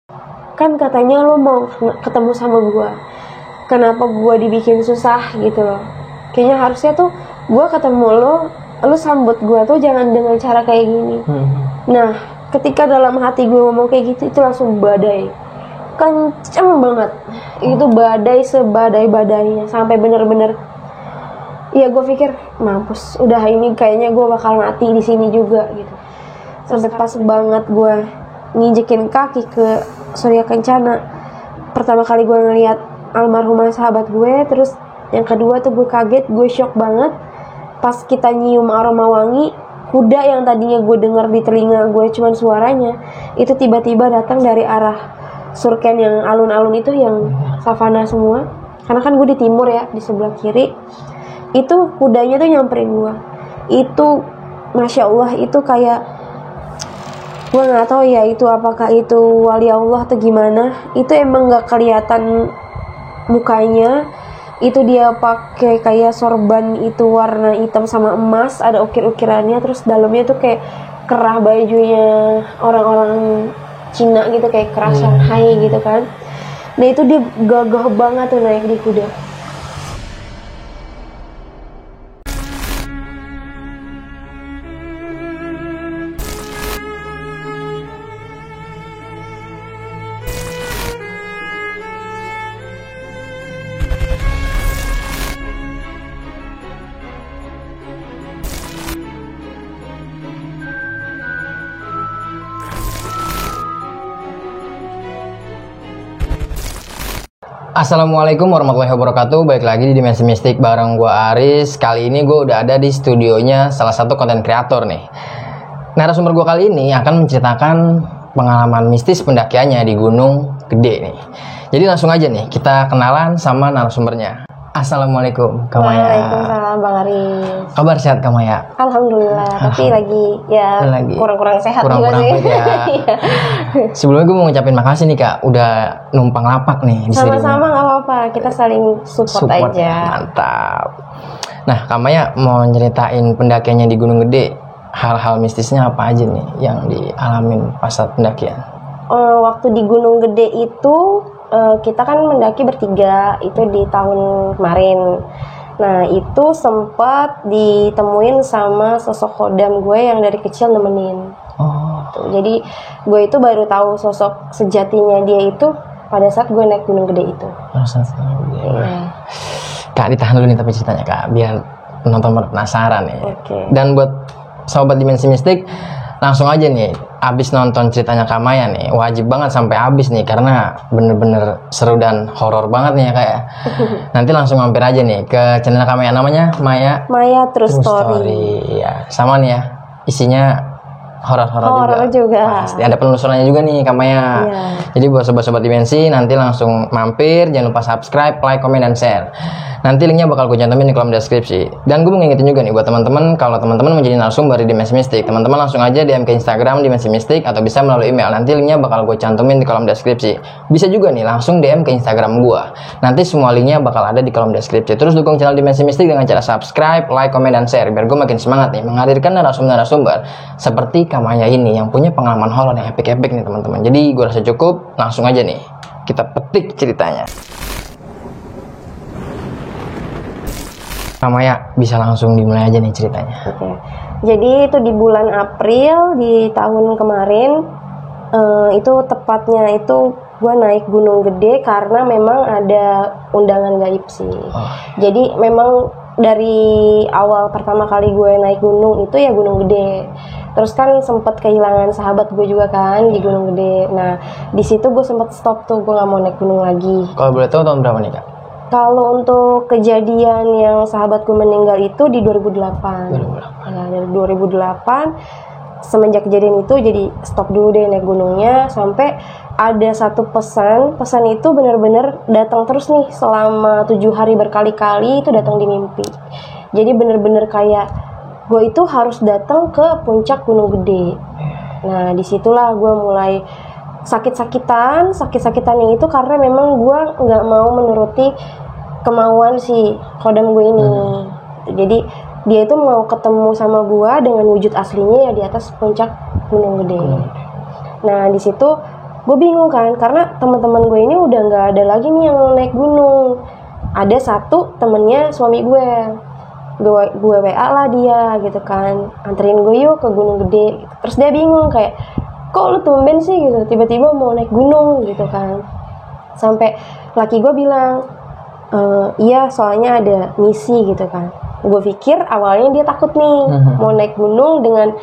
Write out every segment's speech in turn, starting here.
kan katanya lo mau ketemu sama gue, kenapa gue dibikin susah gitu loh. Kayaknya harusnya tuh gue ketemu lo sambut gue tuh jangan dengan cara kayak gini. Nah ketika dalam hati gue ngomong kayak gitu, itu langsung badai kenceng banget. Itu badai sebadai-badainya, sampai bener-bener ya gue pikir mampus, udah ini kayaknya gue bakal mati di sini juga gitu. Sampai pas banget gue nginjekin kaki ke Surya Kencana, pertama kali gue ngeliat almarhumah sahabat gue, terus yang kedua tuh gue kaget, gue shock banget pas kita nyium aroma wangi. Kuda yang tadinya gue denger di telinga gue cuman suaranya, itu tiba-tiba datang dari arah Surken yang alun-alun itu, yang savana semua. Karena kan gue di timur ya, di sebelah kiri. Itu kudanya tuh nyamperin gue. Itu Masya Allah, itu kayak gue nggak tahu ya itu apakah itu wali Allah atau gimana. Itu emang nggak kelihatan mukanya. Itu dia pakai kayak sorban itu warna hitam sama emas, ada ukir-ukirannya, terus dalamnya tuh kayak kerah bajunya orang-orang Cina gitu, kayak kerah Shanghai gitu kan. Nah itu dia gagah banget tuh naik di kuda. Assalamualaikum warahmatullahi wabarakatuh. Balik lagi di Dimensi Mistik bareng gue Aris. Kali ini gue udah ada di studionya salah satu konten kreator nih. Narasumber gue kali ini akan menceritakan pengalaman mistis pendakiannya di Gunung Gede nih. Jadi langsung aja nih kita kenalan sama narasumbernya. Assalamualaikum Kak Maya. Waalaikumsalam Bang Aris. Kabar sehat Kak Maya? Alhamdulillah, tapi lagi kurang-kurang sehat juga sih. Ya. Sebelumnya gue mau ngucapin makasih nih Kak, udah numpang lapak nih. Sama-sama, nggak apa-apa, kita saling support aja. Mantap. Nah Kak Maya mau nyeritain pendakiannya di Gunung Gede. Hal-hal mistisnya apa aja nih yang dialamin pas saat pendakian? Waktu di Gunung Gede itu kita kan mendaki bertiga, itu di tahun kemarin. Nah itu sempat ditemuin sama sosok khodam gue yang dari kecil nemenin. Jadi gue itu baru tahu sosok sejatinya dia itu pada saat gue naik Gunung Gede itu. Kak ditahan dulu nih tapi ceritanya Kak, biar penonton penasaran nih. Dan buat sobat Dimensi Mistik, langsung aja nih abis nonton ceritanya Kak Maya nih, wajib banget sampai abis nih karena bener-bener seru dan horor banget nih ya Kak ya. Nanti langsung mampir aja nih ke channel Kak Maya, namanya Maya True Story. Ya, sama nih ya, isinya horor juga. Pasti ada penelusurannya juga nih Kak Maya. Jadi buat sobat-sobat Dimensi nanti langsung mampir, jangan lupa subscribe, like, komen, dan share. Nanti linknya bakal gue cantumin di kolom deskripsi. Dan gue mau ngingetin juga nih buat teman-teman, kalau teman-teman menjadi narasumber di Dimensi Mistik, teman-teman langsung aja DM ke Instagram Dimensi Mistik atau bisa melalui email. Nanti linknya bakal gue cantumin di kolom deskripsi. Bisa juga nih langsung DM ke Instagram gue. Nanti semua linknya bakal ada di kolom deskripsi. Terus dukung channel Dimensi Mistik dengan cara subscribe, like, komen, dan share biar gue makin semangat nih menghadirkan narasumber-narasumber seperti Kak Maya ini yang punya pengalaman horor yang epic-epic nih teman-teman. Jadi gue rasa cukup, langsung aja nih kita petik ceritanya. Kak Maya bisa langsung dimulai aja nih ceritanya. Jadi itu di bulan April di tahun kemarin, itu tepatnya itu gue naik Gunung Gede karena memang ada undangan gaib sih. Jadi memang dari awal pertama kali gue naik gunung itu ya Gunung Gede. Terus kan sempet kehilangan sahabat gue juga kan di Gunung Gede. Nah di situ gue sempet stop tuh, gue nggak mau naik gunung lagi. Kalau boleh tahu tahun berapa nih Kak? Kalau untuk kejadian yang sahabatku meninggal itu di 2008. Ya, dari 2008 semenjak kejadian itu jadi stop dulu deh naik gunungnya, sampai ada satu pesan itu benar-benar datang terus nih selama 7 hari berkali-kali, itu datang di mimpi. Jadi benar-benar kayak gue itu harus datang ke puncak Gunung Gede. Nah disitulah gue mulai sakit-sakitan yang itu karena memang gue nggak mau menuruti kemauan si khodam gue ini. Jadi dia itu mau ketemu sama gue dengan wujud aslinya ya di atas puncak Gunung Gede. Nah di situ Gue bingung kan, karena teman-teman gue ini udah nggak ada lagi nih yang naik gunung. Ada satu temennya suami gue WA lah dia gitu kan, anterin gue yuk ke Gunung Gede. Terus dia bingung kayak, kok lu tumben sih gitu, tiba-tiba mau naik gunung gitu kan. Sampai laki gue bilang, iya soalnya ada misi gitu kan. Gue pikir awalnya dia takut nih mau naik gunung dengan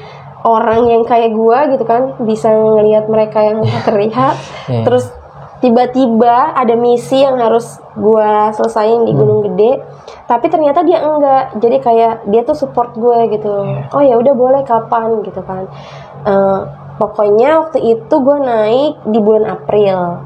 orang yang kayak gue gitu kan, bisa ngelihat mereka yang terlihat. Terus tiba-tiba ada misi yang harus gue selesain di Gunung Gede, tapi ternyata dia enggak. Jadi kayak dia tuh support gue gitu. Oh ya udah boleh, kapan gitu kan. Pokoknya waktu itu gue naik di bulan April.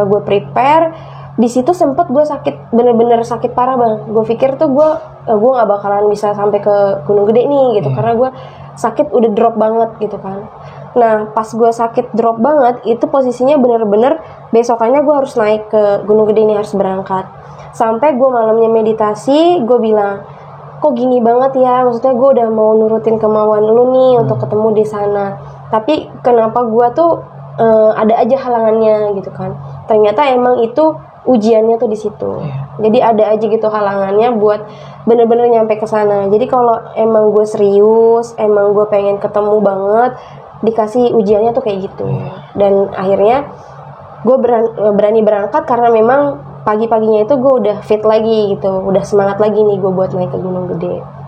Gue prepare. Di situ sempet gue sakit, bener-bener sakit parah bang. Gue pikir tuh gue nggak bakalan bisa sampai ke Gunung Gede nih gitu, karena gue sakit udah drop banget gitu kan. Nah pas gue sakit drop banget, itu posisinya bener-bener besokannya gue harus naik ke Gunung Gede nih, harus berangkat. Sampai gue malamnya meditasi, gue bilang, kok gini banget ya, maksudnya gue udah mau nurutin kemauan lu nih untuk ketemu di sana, tapi kenapa gue tuh ada aja halangannya gitu kan. Ternyata emang itu ujiannya tuh di situ. Jadi ada aja gitu halangannya buat bener-bener nyampe ke sana. Jadi kalau emang gue serius, emang gue pengen ketemu banget, dikasih ujiannya tuh kayak gitu. Dan akhirnya gue berani berangkat karena memang pagi-paginya itu gue udah fit lagi gitu, udah semangat lagi nih gue buat naik ke Gunung Gede.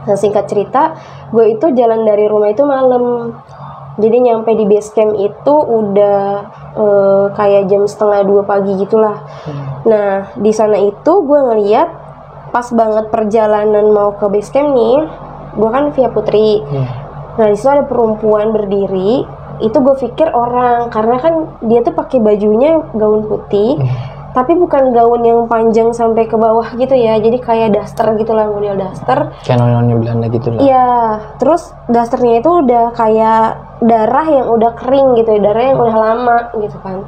Nah singkat cerita, gue itu jalan dari rumah itu malam. Jadi nyampe di base camp itu udah kayak jam 1:30 pagi gitulah. Nah di sana itu gue ngeliat pas banget perjalanan mau ke base camp nih, gue kan via Putri. Nah di situ ada perempuan berdiri. Itu gue pikir orang, karena kan dia tuh pakai bajunya gaun putih, tapi bukan gaun yang panjang sampai ke bawah gitu ya. Jadi kayak daster gitu lah, model daster. Kayak noni Belanda gitu lah. Iya, terus dasternya itu udah kayak darah yang udah kering gitu ya, darah yang udah lama gitu kan.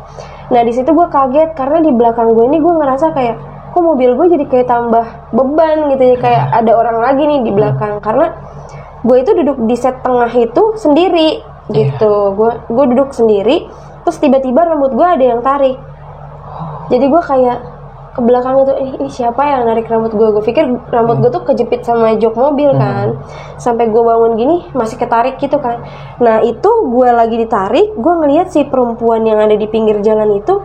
Nah di situ gue kaget karena di belakang gue ini gue ngerasa kayak, kok mobil gue jadi kayak tambah beban gitu ya, kayak ada orang lagi nih di belakang. Karena gue itu duduk di set tengah itu sendiri gitu. Gue duduk sendiri, terus tiba-tiba rambut gue ada yang tarik. Jadi gue kayak ke belakang itu, ini siapa yang narik rambut gue? Gue pikir rambut gue tuh kejepit sama jok mobil kan. Sampai gue bangun gini masih ketarik gitu kan. Nah itu gue lagi ditarik, gue ngelihat si perempuan yang ada di pinggir jalan itu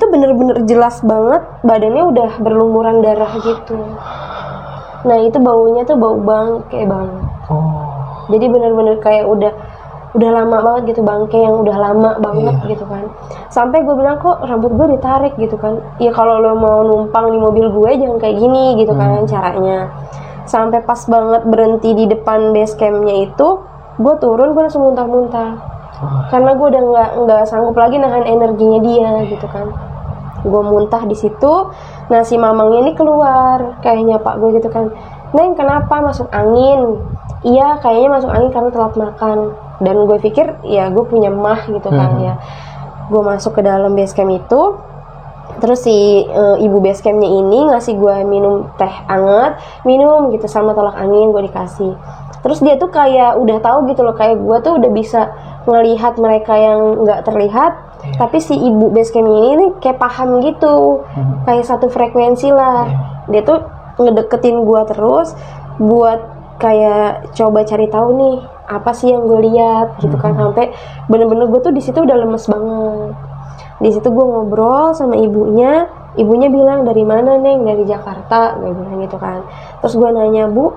bener-bener jelas banget badannya udah berlumuran darah gitu. Nah itu baunya tuh bau bangke banget. Jadi bener-bener kayak udah lama banget gitu, bangke yang udah lama banget gitu kan. Sampai gue bilang, kok rambut gue ditarik gitu kan. Ya kalau lo mau numpang di mobil gue jangan kayak gini gitu kan caranya. Sampai pas banget berhenti di depan base campnya itu, gue turun, gue langsung muntah-muntah. Karena gue udah nggak sanggup lagi nahan energinya dia gitu kan. Gue muntah di situ. Nah si mamangnya ini keluar, kayak nyapa gue gitu kan, Neng kenapa, masuk angin? Iya kayaknya masuk angin karena telat makan. Dan gue pikir ya gue punya mah gitu kan ya. Gue masuk ke dalam base camp itu, terus si ibu base campnya ini ngasih gue minum teh anget, minum gitu sama tolak angin gue dikasih. Terus dia tuh kayak udah tahu gitu loh, kayak gue tuh udah bisa ngelihat mereka yang nggak terlihat, tapi si ibu base camp ini kayak paham gitu, kayak satu frekuensi lah. Dia tuh ngedeketin gue terus buat kayak coba cari tahu nih apa sih yang gue lihat gitu kan. Sampai bener-bener gue tuh di situ udah lemes banget. Di situ gue ngobrol sama ibunya bilang, dari mana Neng? Dari Jakarta, gue bilang gitu kan. Terus gue nanya, Bu,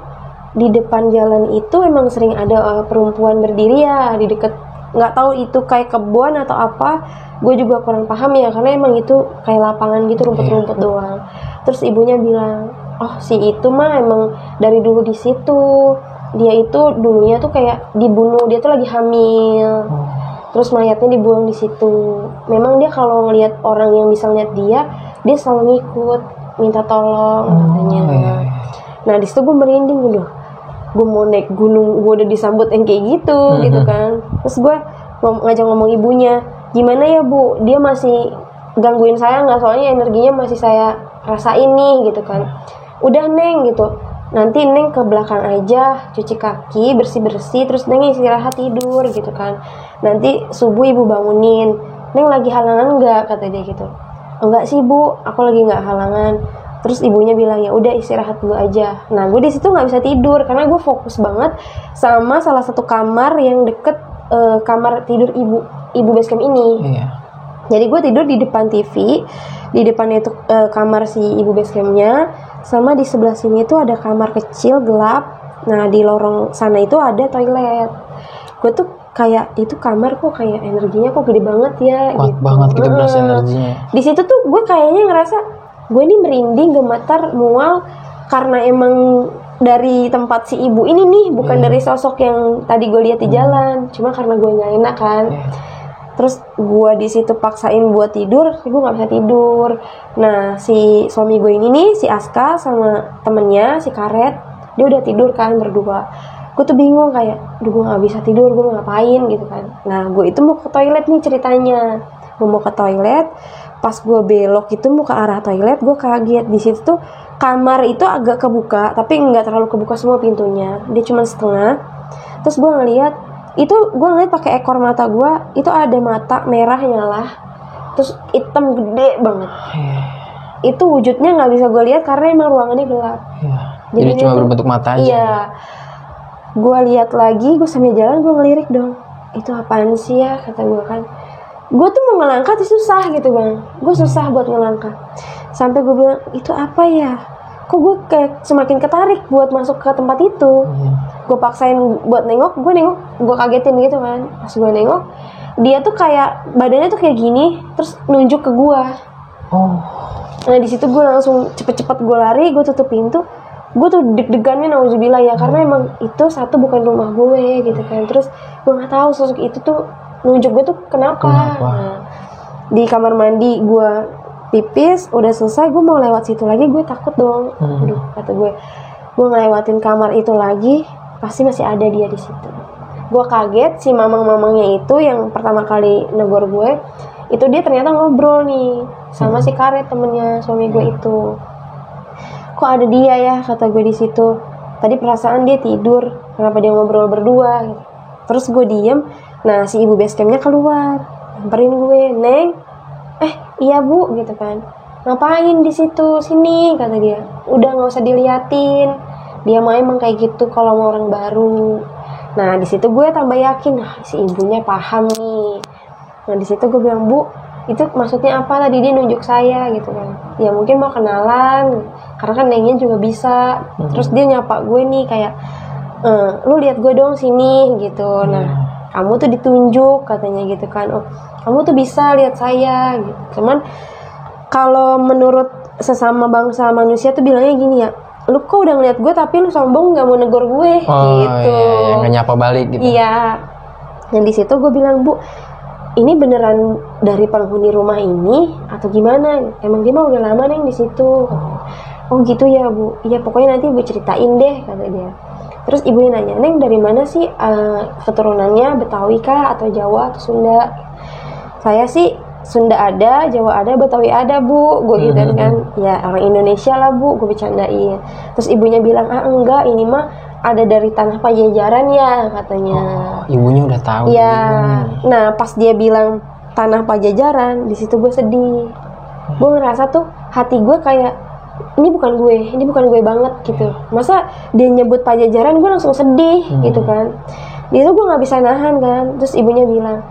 di depan jalan itu emang sering ada perempuan berdiri ya di deket, nggak tahu itu kayak kebun atau apa, gue juga kurang paham ya karena emang itu kayak lapangan gitu, rumput-rumput doang. Terus ibunya bilang, oh si itu mah emang dari dulu di situ, dia itu dulunya tuh kayak dibunuh, dia tuh lagi hamil, terus mayatnya dibuang di situ. Memang dia kalau ngelihat orang yang bisa ngeliat dia selalu ngikut minta tolong katanya. Nah di situ gue merinding gitu, gue mau naik gunung, gue udah disambut yang kayak gitu gitu kan. Terus gue ngajak ngomong ibunya, gimana ya Bu, dia masih gangguin saya nggak, soalnya energinya masih saya rasain nih gitu kan. Udah Neng gitu, nanti Neng ke belakang aja cuci kaki bersih-bersih, terus Neng istirahat tidur gitu kan. Nanti subuh ibu bangunin. Neng lagi halangan nggak, kata dia gitu. Enggak sih Bu, aku lagi nggak halangan. Terus ibunya bilang ya udah istirahat dulu aja. Nah gue di situ nggak bisa tidur karena gue fokus banget sama salah satu kamar yang deket kamar tidur ibu basecamp ini. Iya. Jadi gue tidur di depan TV, di depannya itu kamar si ibu basecampnya, sama di sebelah sini itu ada kamar kecil gelap. Nah di lorong sana itu ada toilet. Gue tuh kayak itu kamar kok kayak energinya kok gede banget ya. Kuat gitu. banget gitu berasa energinya. Di situ tuh gue kayaknya ngerasa gue ini merinding, gemetar, mual karena emang dari tempat si ibu ini nih, bukan dari sosok yang tadi gue lihat di jalan. Cuma karena gue nggak enak kan. Terus gue di situ paksain buat tidur, gue nggak bisa tidur. Nah si suami gue ini nih, si Aska sama temennya si Karet, dia udah tidur kan berdua. Gue tuh bingung kayak, gue nggak bisa tidur, gue mau ngapain gitu kan. Nah gue itu mau ke toilet nih ceritanya, gue mau ke toilet. Pas gue belok itu mau ke arah toilet, gue kaget. Di situ tuh kamar itu agak kebuka, tapi nggak terlalu kebuka semua pintunya, dia cuma setengah. Terus gue ngeliat pakai ekor mata gue itu ada mata merah nyala, terus hitam gede banget. Itu wujudnya nggak bisa gue lihat karena emang ruangannya gelap. Jadi cuma berbentuk mata aja. Iya. Gue lihat lagi, gue sambil jalan gue ngelirik dong, itu apaan sih ya, kata gue kan. Gue tuh mau ngelangkah tuh susah gitu bang, gue susah buat ngelangkah. Sampai gue bilang itu apa ya, kok gue kayak semakin ketarik buat masuk ke tempat itu. Gue paksain buat nengok, gue kagetin gitu kan. Pas gue nengok, dia tuh kayak badannya tuh kayak gini, terus nunjuk ke gue. Nah di situ gue langsung cepet-cepet gue lari, gue tutup pintu. Gue tuh deg-degannya nauzubillah ya, karena emang itu satu bukan rumah gue gitu kan. Terus gue nggak tahu sosok itu tuh nunjuk gue tuh kenapa. Nah, di kamar mandi gue pipis udah selesai, gue mau lewat situ lagi, gue takut dong. Aduh, kata gue ngelewatin kamar itu lagi pasti masih ada dia di situ. Gue kaget, si mamang-mamangnya itu yang pertama kali negor gue itu dia ternyata ngobrol nih sama si Karet, temennya suami gue itu. Kok ada dia ya, kata gue di situ. Tadi perasaan dia tidur, kenapa dia ngobrol berdua gitu. Terus gue diem. Nah si ibu basecampnya keluar, nyamperin gue, Neng, iya Bu gitu kan. Ngapain di situ, sini, kata dia. Udah nggak usah diliatin, dia mah emang kayak gitu kalau mau orang baru. Nah di situ gue tambah yakin, si ibunya paham nih. Nah di situ gue bilang, Bu, itu maksudnya apa tadi dia nunjuk saya gitu kan. Ya mungkin mau kenalan, karena kan Nengnya juga bisa. Terus dia nyapa gue nih kayak, lu lihat gue dong sini gitu. Nah kamu tuh ditunjuk katanya gitu kan. Oh kamu tuh bisa lihat saya gitu. Cuman kalau menurut sesama bangsa manusia tuh bilangnya gini ya, lu kok udah ngeliat gue tapi lu sombong nggak mau negor gue gitu. Iya, nggak nyapa balik gitu. Iya. Dan di situ gue bilang, Bu, ini beneran dari penghuni rumah ini atau gimana? Emang dia mah udah lama Neng di situ. Oh gitu ya Bu. Iya pokoknya nanti Ibu ceritain deh, kata dia. Terus ibunya nanya, Neng dari mana sih keturunannya, Betawi kah atau Jawa atau Sunda? Saya sih Sunda ada, Jawa ada, Betawi ada Bu. Gue gitu kan, ya orang Indonesia lah Bu, gue bercandain. Terus ibunya bilang, enggak, ini mah ada dari tanah Pajajaran ya, katanya. Ibunya udah tahu. Ya, nah pas dia bilang tanah Pajajaran, di situ gue sedih. Gue ngerasa tuh hati gue kayak, ini bukan gue banget gitu. Masa dia nyebut Pajajaran, gue langsung sedih gitu kan. Di situ gue nggak bisa nahan kan. Terus ibunya bilang,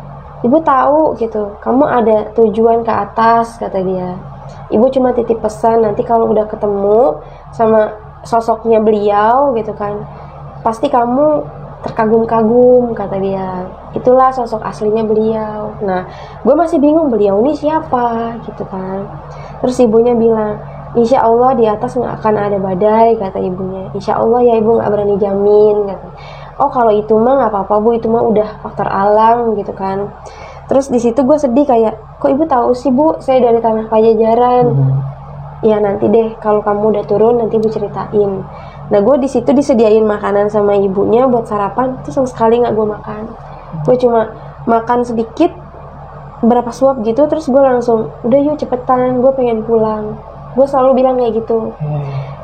Ibu tahu gitu, kamu ada tujuan ke atas, kata dia. Ibu cuma titip pesan, nanti kalau udah ketemu sama sosoknya beliau gitu kan, pasti kamu terkagum-kagum, kata dia. Itulah sosok aslinya beliau. Nah, gue masih bingung beliau ini siapa gitu kan. Terus ibunya bilang, Insya Allah di atas nggak akan ada badai, kata ibunya. Insya Allah ya Ibu, nggak berani jamin, kata. Oh kalau itu mah nggak apa-apa Bu, itu mah udah faktor alam gitu kan. Terus di situ gue sedih kayak, kok Ibu tahu sih Bu, saya dari tanah Pajajaran. Ya nanti deh kalau kamu udah turun nanti Ibu ceritain. Nah gue di situ disediain makanan sama ibunya buat sarapan, terus sama sekali nggak gue makan. Gue cuma makan sedikit, berapa suap gitu, terus gue langsung udah yuk cepetan, gue pengen pulang. Gue selalu bilang kayak gitu.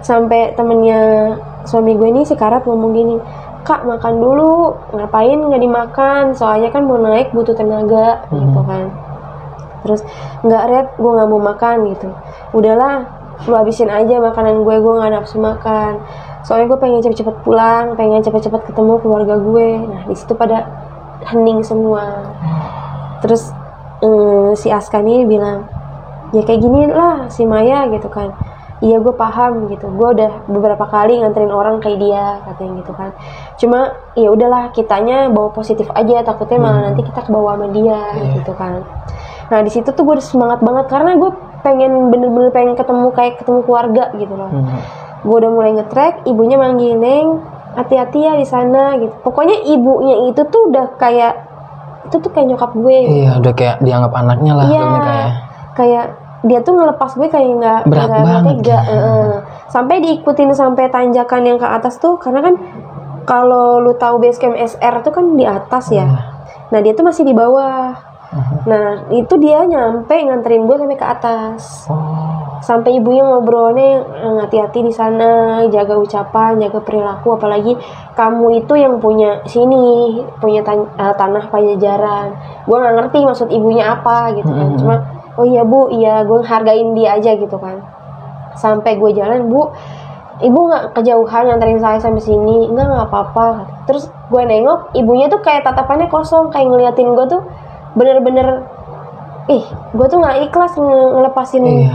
Sampai temennya suami gue ini si Karat ngomong gini, Kak makan dulu, ngapain nggak dimakan, soalnya kan mau naik butuh tenaga gitu kan. Terus nggak Red, gue nggak mau makan gitu. Udahlah, lu habisin aja makanan gue nggak nafsu makan. Soalnya gue pengen cepet-cepet pulang, pengen cepet-cepet ketemu keluarga gue. Nah di situ pada hening semua. Terus si Aska nih bilang, ya kayak gini lah si Maya gitu kan. Iya gue paham gitu, gue udah beberapa kali nganterin orang kayak dia katanya gitu kan. Cuma ya udahlah, kitanya bawa positif aja, takutnya malah nanti kita kebawa sama dia gitu kan. Nah di situ tuh gue udah semangat banget karena gue pengen bener-bener pengen ketemu keluarga gitu loh. Gue udah mulai nge-track, ibunya manggilin, hati-hati ya di sana gitu. Pokoknya ibunya itu tuh udah kayak, itu tuh kayak nyokap gue. Iya, udah kayak dianggap anaknya lah. Iya, kayak dia tuh ngelepas gue kayak nggak tega. Sampai diikutin sampai tanjakan yang ke atas tuh, karena kan kalau lu tahu basecamp SR tuh kan di atas ya. Nah dia tuh masih di bawah. Nah itu dia nyampe nganterin gue sampai ke atas. Sampai ibunya ngobrolnya, hati-hati di sana, jaga ucapan, jaga perilaku, apalagi kamu itu yang punya sini, punya tanah Pajajaran. Gue nggak ngerti maksud ibunya apa gitu kan. Cuma oh iya Bu, iya gue hargain dia aja gitu kan. Sampai gue jalan, Bu, ibu nggak kejauhan nganterin saya sampai sini? Nggak apa-apa. Terus gue nengok, ibunya tuh kayak tatapannya kosong, kayak ngeliatin gue tuh bener-bener, gue tuh nggak ikhlas ngelepasin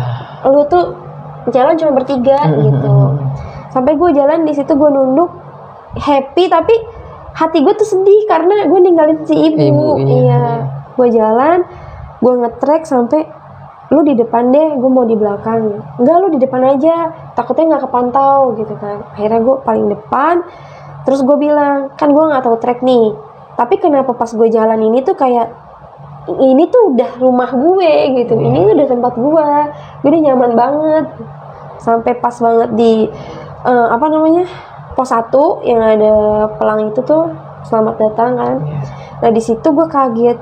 lu tuh jalan cuma bertiga gitu. Sampai gue jalan di situ, gue nunduk happy, tapi hati gue tuh sedih karena gue ninggalin si ibu. Iya, gue jalan, gue nge-track sampai, lu di depan deh, gue mau di belakang. Enggak, lu di depan aja, takutnya nggak kepantau gitu kan. Akhirnya gue paling depan. Terus gue bilang, kan gue nggak tahu track nih, tapi kenapa pas gue jalan ini tuh kayak ini tuh udah rumah gue gitu, ini udah tempat gue udah nyaman banget. Sampai pas banget di pos 1 yang ada pelang itu tuh, selamat datang kan. Nah di situ gue kaget,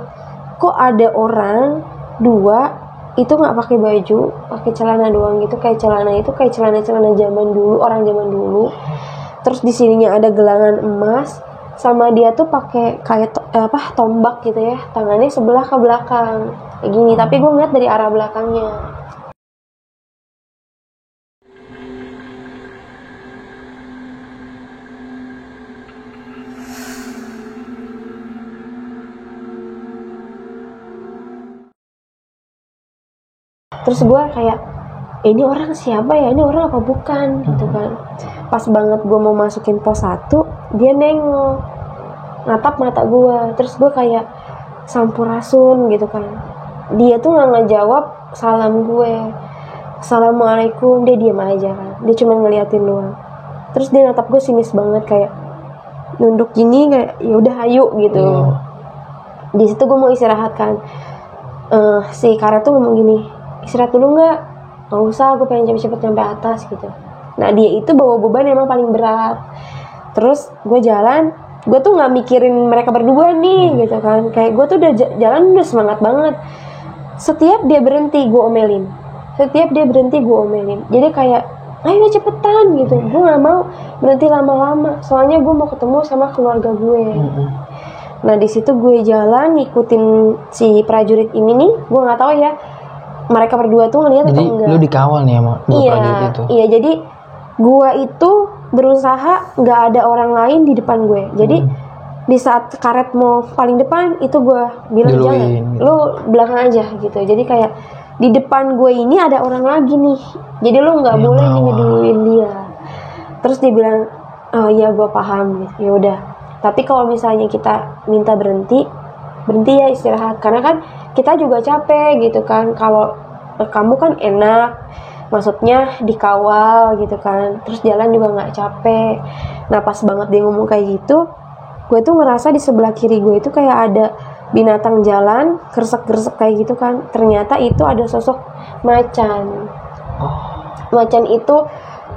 kok ada orang 2 itu nggak pakai baju, pakai celana doang gitu, kayak celana zaman dulu, orang zaman dulu. Terus di sininya ada gelangan emas, sama dia tuh pakai kayak tombak gitu ya, tangannya sebelah ke belakang kayak gini, tapi gue ngeliat dari arah belakangnya. Terus gue kayak, ini orang siapa ya, ini orang apa bukan gitu kan. Pas banget gue mau masukin pos 1, dia nengok, natap mata gue. Terus gue kayak sampurasun gitu kan. Dia tuh nggak ngejawab salam gue, assalamualaikum, dia diam aja kan. Dia cuma ngeliatin doang. Terus dia natap gue sinis banget, kayak nunduk gini, kayak ya udah ayo gitu. Di situ gue mau istirahat kan. Si Kara tuh ngomong gini, istirahat dulu nggak usah, gue pengen cepet-cepet nyampe atas gitu. Nah dia itu bawa beban emang paling berat. Terus gue jalan, gue tuh nggak mikirin mereka berdua nih gitu kan. Kayak gue tuh udah jalan udah semangat banget. Setiap dia berhenti gue omelin, jadi kayak ayo cepetan gitu. Gue nggak mau berhenti lama-lama, soalnya gue mau ketemu sama keluarga gue. Nah di situ gue jalan ngikutin si prajurit ini nih. Gue nggak tahu ya mereka berdua tuh ngeliat atau enggak. Jadi lu dikawal nih sama prajurit itu? Iya, jadi gue itu berusaha nggak ada orang lain di depan gue. Jadi di saat karet mau paling depan, itu gue bilang jangan, lu belakang aja gitu. Jadi kayak di depan gue ini ada orang lagi nih, jadi lu nggak boleh nih ngeduluin dia. Terus dia bilang, oh iya gue paham gitu. Ya udah, tapi kalau misalnya kita minta berhenti ya istirahat, karena kan kita juga capek gitu kan. Kalau kamu kan enak, maksudnya dikawal gitu kan, terus jalan juga nggak capek. Nah pas banget dia ngomong kayak gitu, gue tuh ngerasa di sebelah kiri gue itu kayak ada binatang jalan gresek-gresek kayak gitu kan. Ternyata itu ada sosok macan. Macan itu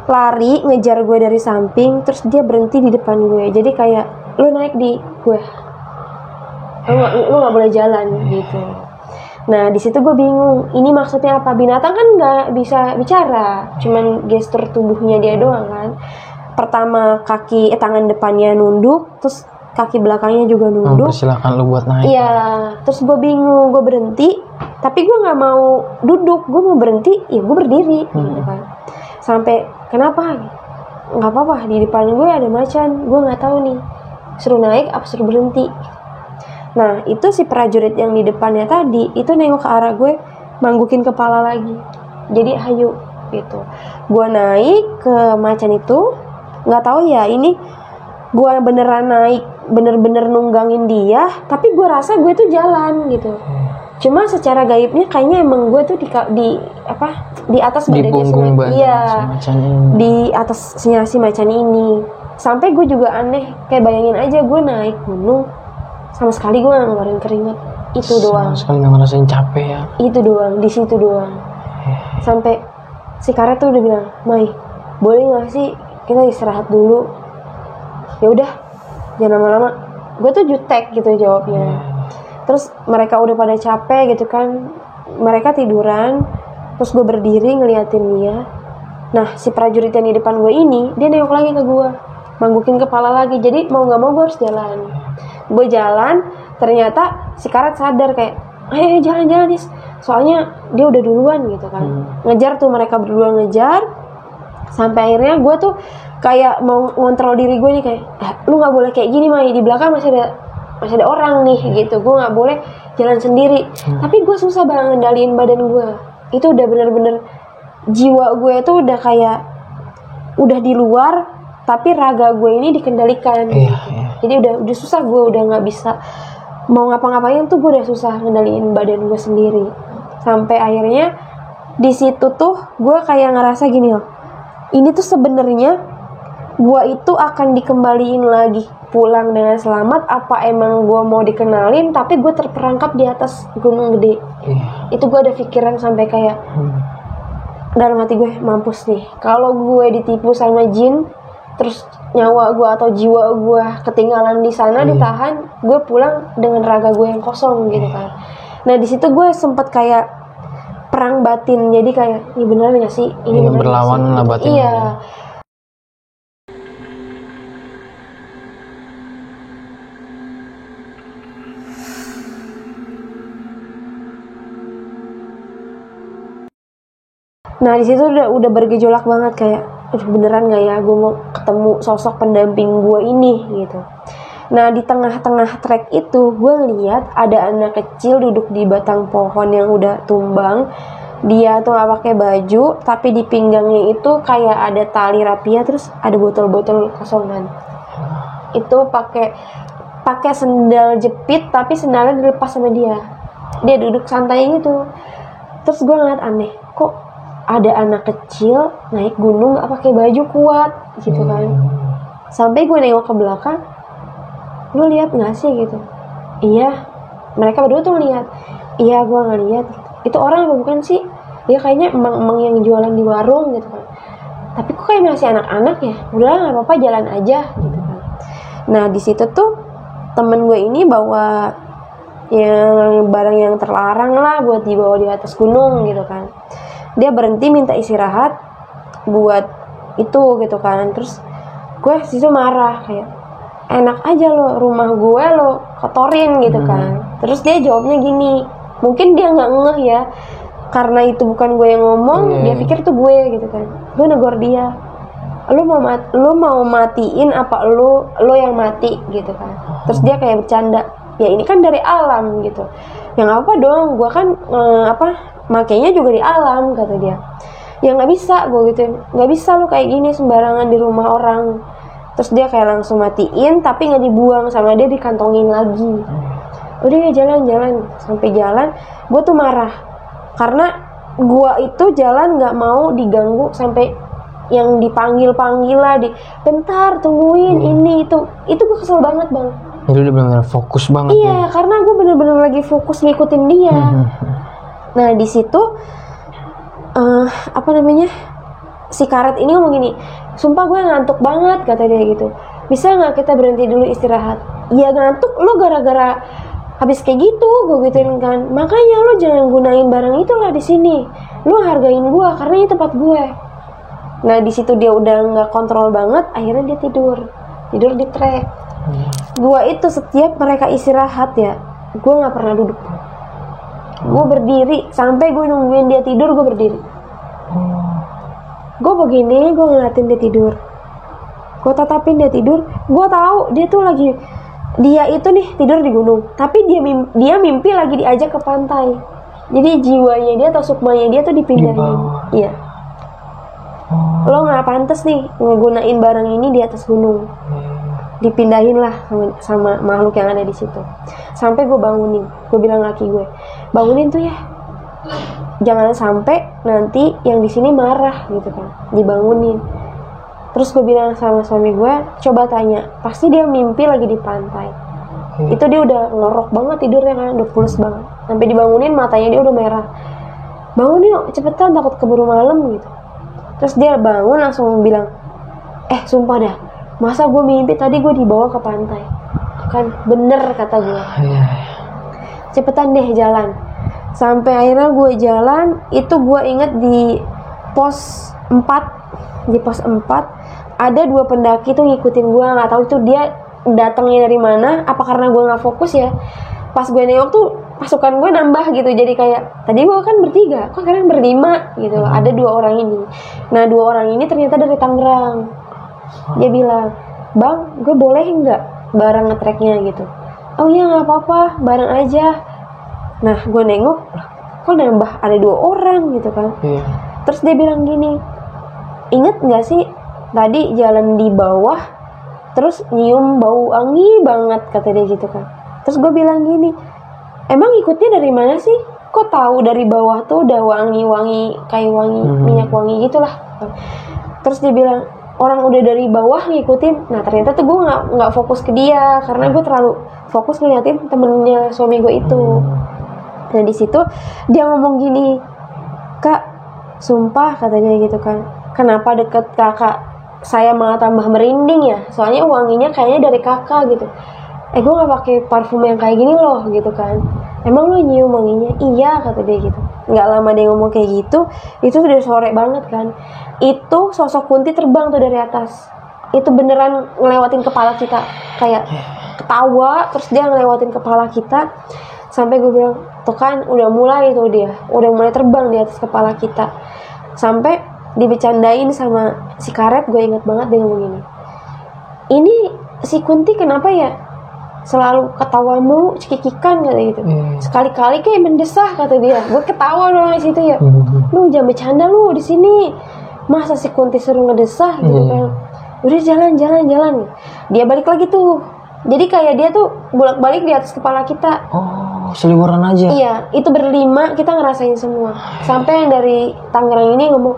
lari ngejar gue dari samping, terus dia berhenti di depan gue. Jadi kayak lu naik di gue, lu nggak boleh jalan gitu. Nah di situ gue bingung, ini maksudnya apa? Binatang kan nggak bisa bicara, cuman gestur tubuhnya dia doang kan. Pertama tangan depannya nunduk, terus kaki belakangnya juga nunduk. Persilakan lu buat naik. Iya, terus gue bingung, gue berhenti, tapi gue nggak mau duduk, gue mau berhenti, ya gue berdiri, gitu kan. Sampai kenapa? Nggak apa-apa, di depan gue ada macan, gue nggak tahu nih, suruh naik apa suruh berhenti. Nah itu si prajurit yang di depannya tadi itu nengok ke arah gue, manggukin kepala lagi. Jadi hayu gitu. Gue naik ke macan itu, nggak tahu ya ini gue beneran naik, bener-bener nunggangin dia, tapi gue rasa gue tuh jalan gitu. Cuma secara gaibnya kayaknya emang gue tuh di atas badannya di atasnya si macan ini. Sampai gue juga aneh, kayak bayangin aja gue naik gunung, sama sekali gue gak ngeluarin keringat. Itu doang. Sama sekali gak ngerasain capek ya. Itu doang, di situ doang. Sampai si karet tuh udah bilang, Mai, boleh gak sih kita istirahat dulu? Ya udah, jangan lama-lama. Gue tuh jutek gitu jawabnya. Terus mereka udah pada capek gitu kan, mereka tiduran. Terus gue berdiri ngeliatin dia. Nah si prajurit yang di depan gue ini, dia nengok lagi ke gue, manggukin kepala lagi. Jadi mau gak mau gue harus jalan. Gue jalan, ternyata si karet sadar kayak, ayo jalan-jalan nih. Soalnya dia udah duluan gitu kan. Ngejar tuh, mereka berdua ngejar. Sampai akhirnya gue tuh kayak mau ngontrol diri gue nih kayak, lu gak boleh kayak gini Mai, di belakang masih ada orang nih gitu. Gue gak boleh jalan sendiri. Tapi gue susah banget ngendaliin badan gue. Itu udah bener-bener jiwa gue tuh udah kayak udah di luar, tapi raga gue ini dikendalikan. Jadi udah susah, gue udah nggak bisa mau ngapa-ngapain tuh, gue udah susah ngendaliin badan gue sendiri. Sampai akhirnya di situ tuh gue kayak ngerasa gini loh, ini tuh sebenarnya gue itu akan dikembaliin lagi pulang dengan selamat, apa emang gue mau dikenalin tapi gue terperangkap di atas gunung gede. Itu gue ada pikiran sampai kayak dalam hati gue, mampus nih kalau gue ditipu sama jin, terus nyawa gue atau jiwa gue ketinggalan di sana, ditahan, gue pulang dengan raga gue yang kosong gitu kan. Nah di situ gue sempet kayak perang batin, jadi kayak ini benar nggak sih, ini berlawan lah batin. Iya. Nah di situ udah bergejolak banget kayak, beneran nggak ya gue mau ketemu sosok pendamping gue ini gitu. Nah di tengah-tengah trek itu gue ngeliat ada anak kecil duduk di batang pohon yang udah tumbang. Dia tuh nggak pakai baju, tapi di pinggangnya itu kayak ada tali rapia, terus ada botol-botol kosongan. Itu pakai sendal jepit, tapi sendalnya dilepas sama dia. Dia duduk santai gitu. Terus gue ngeliat aneh, kok ada anak kecil naik gunung gak pakai baju kuat gitu kan. Sampai gue nengok ke belakang, lu lihat gak sih gitu? Iya, mereka berdua tuh ngeliat. Iya, gue ngeliat gitu. Itu orang apa bukan sih? Dia kayaknya emang yang jualan di warung gitu kan. Tapi kok kayak masih anak-anak ya? Udahlah gak apa-apa, jalan aja gitu kan. Nah di situ tuh temen gue ini bawa yang barang yang terlarang lah buat dibawa di atas gunung gitu kan. Dia berhenti minta istirahat buat itu gitu kan. Terus gue situ marah kayak, enak aja lo rumah gue lo kotorin gitu kan. Terus dia jawabnya gini, mungkin dia nggak ngeh ya karena itu bukan gue yang ngomong, dia pikir tuh gue gitu kan. Gue negor dia, lu mau matiin apa lu yang mati gitu kan. Terus dia kayak bercanda, ya ini kan dari alam gitu, yang apa dong, gue kan makanya juga di alam kata dia. Ya nggak bisa, gue gitu, nggak bisa lu kayak gini sembarangan di rumah orang. Terus dia kayak langsung matiin, tapi nggak dibuang sama dia, dikantongin lagi. Udah ya jalan sampai jalan, gue tuh marah karena gue itu jalan nggak mau diganggu sampai yang dipanggil lah, bentar tungguin ini itu gue kesel banget bang. Jadi udah benar-benar fokus banget. Iya, karena gue benar-benar lagi fokus ngikutin dia. Nah di situ si karet ini ngomong gini, sumpah gue ngantuk banget kata dia gitu, bisa nggak kita berhenti dulu istirahat? Ya ngantuk lo gara-gara habis kayak gitu gue gituin kan, makanya lo jangan gunain barang itu lah di sini, lo hargain gue karena ini tempat gue. Nah di situ dia udah nggak kontrol banget, akhirnya dia tidur di trek. Gue itu setiap mereka istirahat ya, gue nggak pernah duduk, gue berdiri sampai gue nungguin dia tidur, gue berdiri. Gue begini, gue ngeliatin dia tidur, gue tatapin dia tidur. Gue tahu dia tuh lagi, dia itu nih tidur di gunung, tapi dia mimpi lagi diajak ke pantai. Jadi jiwanya dia atau sukmanya dia tuh dipindahin. Iya. Lo nggak pantas nih ngegunain barang ini di atas gunung. Dipindahin lah sama makhluk yang ada di situ. Sampai gue bangunin, gue bilang laki gue, bangunin tuh ya, jangan sampai nanti yang di sini marah gitu kan. Dibangunin. Terus gue bilang sama suami gue, coba tanya, pasti dia mimpi lagi di pantai. Itu dia udah ngorok banget tidurnya kan, udah pules banget. Sampai dibangunin matanya dia udah merah. Bangun yuk, cepetan, takut keburu malam gitu. Terus dia bangun langsung bilang, sumpah dah, masa gue mimpi tadi gue dibawa ke pantai? Kan bener kata gue. Cepetan deh jalan. Sampai akhirnya gue jalan, itu gue inget di pos 4. Di pos 4 ada 2 pendaki tuh ngikutin gue, nggak tahu itu dia datangnya dari mana, apa karena gue nggak fokus ya. Pas gue nengok tuh pasukan gue nambah gitu, jadi kayak tadi gue kan bertiga, kok sekarang berlima gitu. Ada 2 orang ini. Nah 2 orang ini ternyata dari Tangerang. Dia bilang, bang, gue boleh nggak bareng ngetreknya gitu? Oh iya nggak apa-apa, bareng aja. Nah gue nengok, kok nambah ada 2 orang gitu kan. Terus dia bilang gini, inget nggak sih tadi jalan di bawah terus nyium bau wangi banget, kata dia gitu kan. Terus gue bilang gini, emang ikutnya dari mana sih, kok tahu dari bawah tuh udah wangi-wangi kayak wangi minyak wangi gitulah. Terus dia bilang orang udah dari bawah ngikutin. Nah ternyata tuh gue nggak fokus ke dia karena gue terlalu fokus ngeliatin temennya suami gue itu. Nah di situ dia ngomong gini, kak, sumpah kata dia gitu kan, kenapa deket kakak saya malah tambah merinding ya, soalnya wanginya kayaknya dari kakak gitu. Gue nggak pakai parfum yang kayak gini loh gitu kan. Emang lo nyium wanginya? Iya kata dia gitu. Nggak lama dia ngomong kayak gitu, itu udah sore banget kan. Itu sosok Kunti terbang tuh dari atas. Itu beneran ngelewatin kepala kita, kayak ketawa terus dia ngelewatin kepala kita. Sampai gue bilang, tuh kan udah mulai tuh dia, udah mulai terbang di atas kepala kita. Sampai dibecandain sama si karet, gue ingat banget dia ngomong gini, ini si Kunti kenapa ya selalu ketawa mulu, cekikikan kata gitu. Sekali-kali kayak mendesah kata dia. Gue ketawa dong di situ ya. Lu jangan bercanda lu di sini. Masa si Kunti suruh ngedesah gitu kan. Udah jalan. Dia balik lagi tuh. Jadi kayak dia tuh bolak-balik di atas kepala kita. Oh, seliburan aja. Iya, itu berlima kita ngerasain semua. Sampai yang dari Tangerang ini ngomong,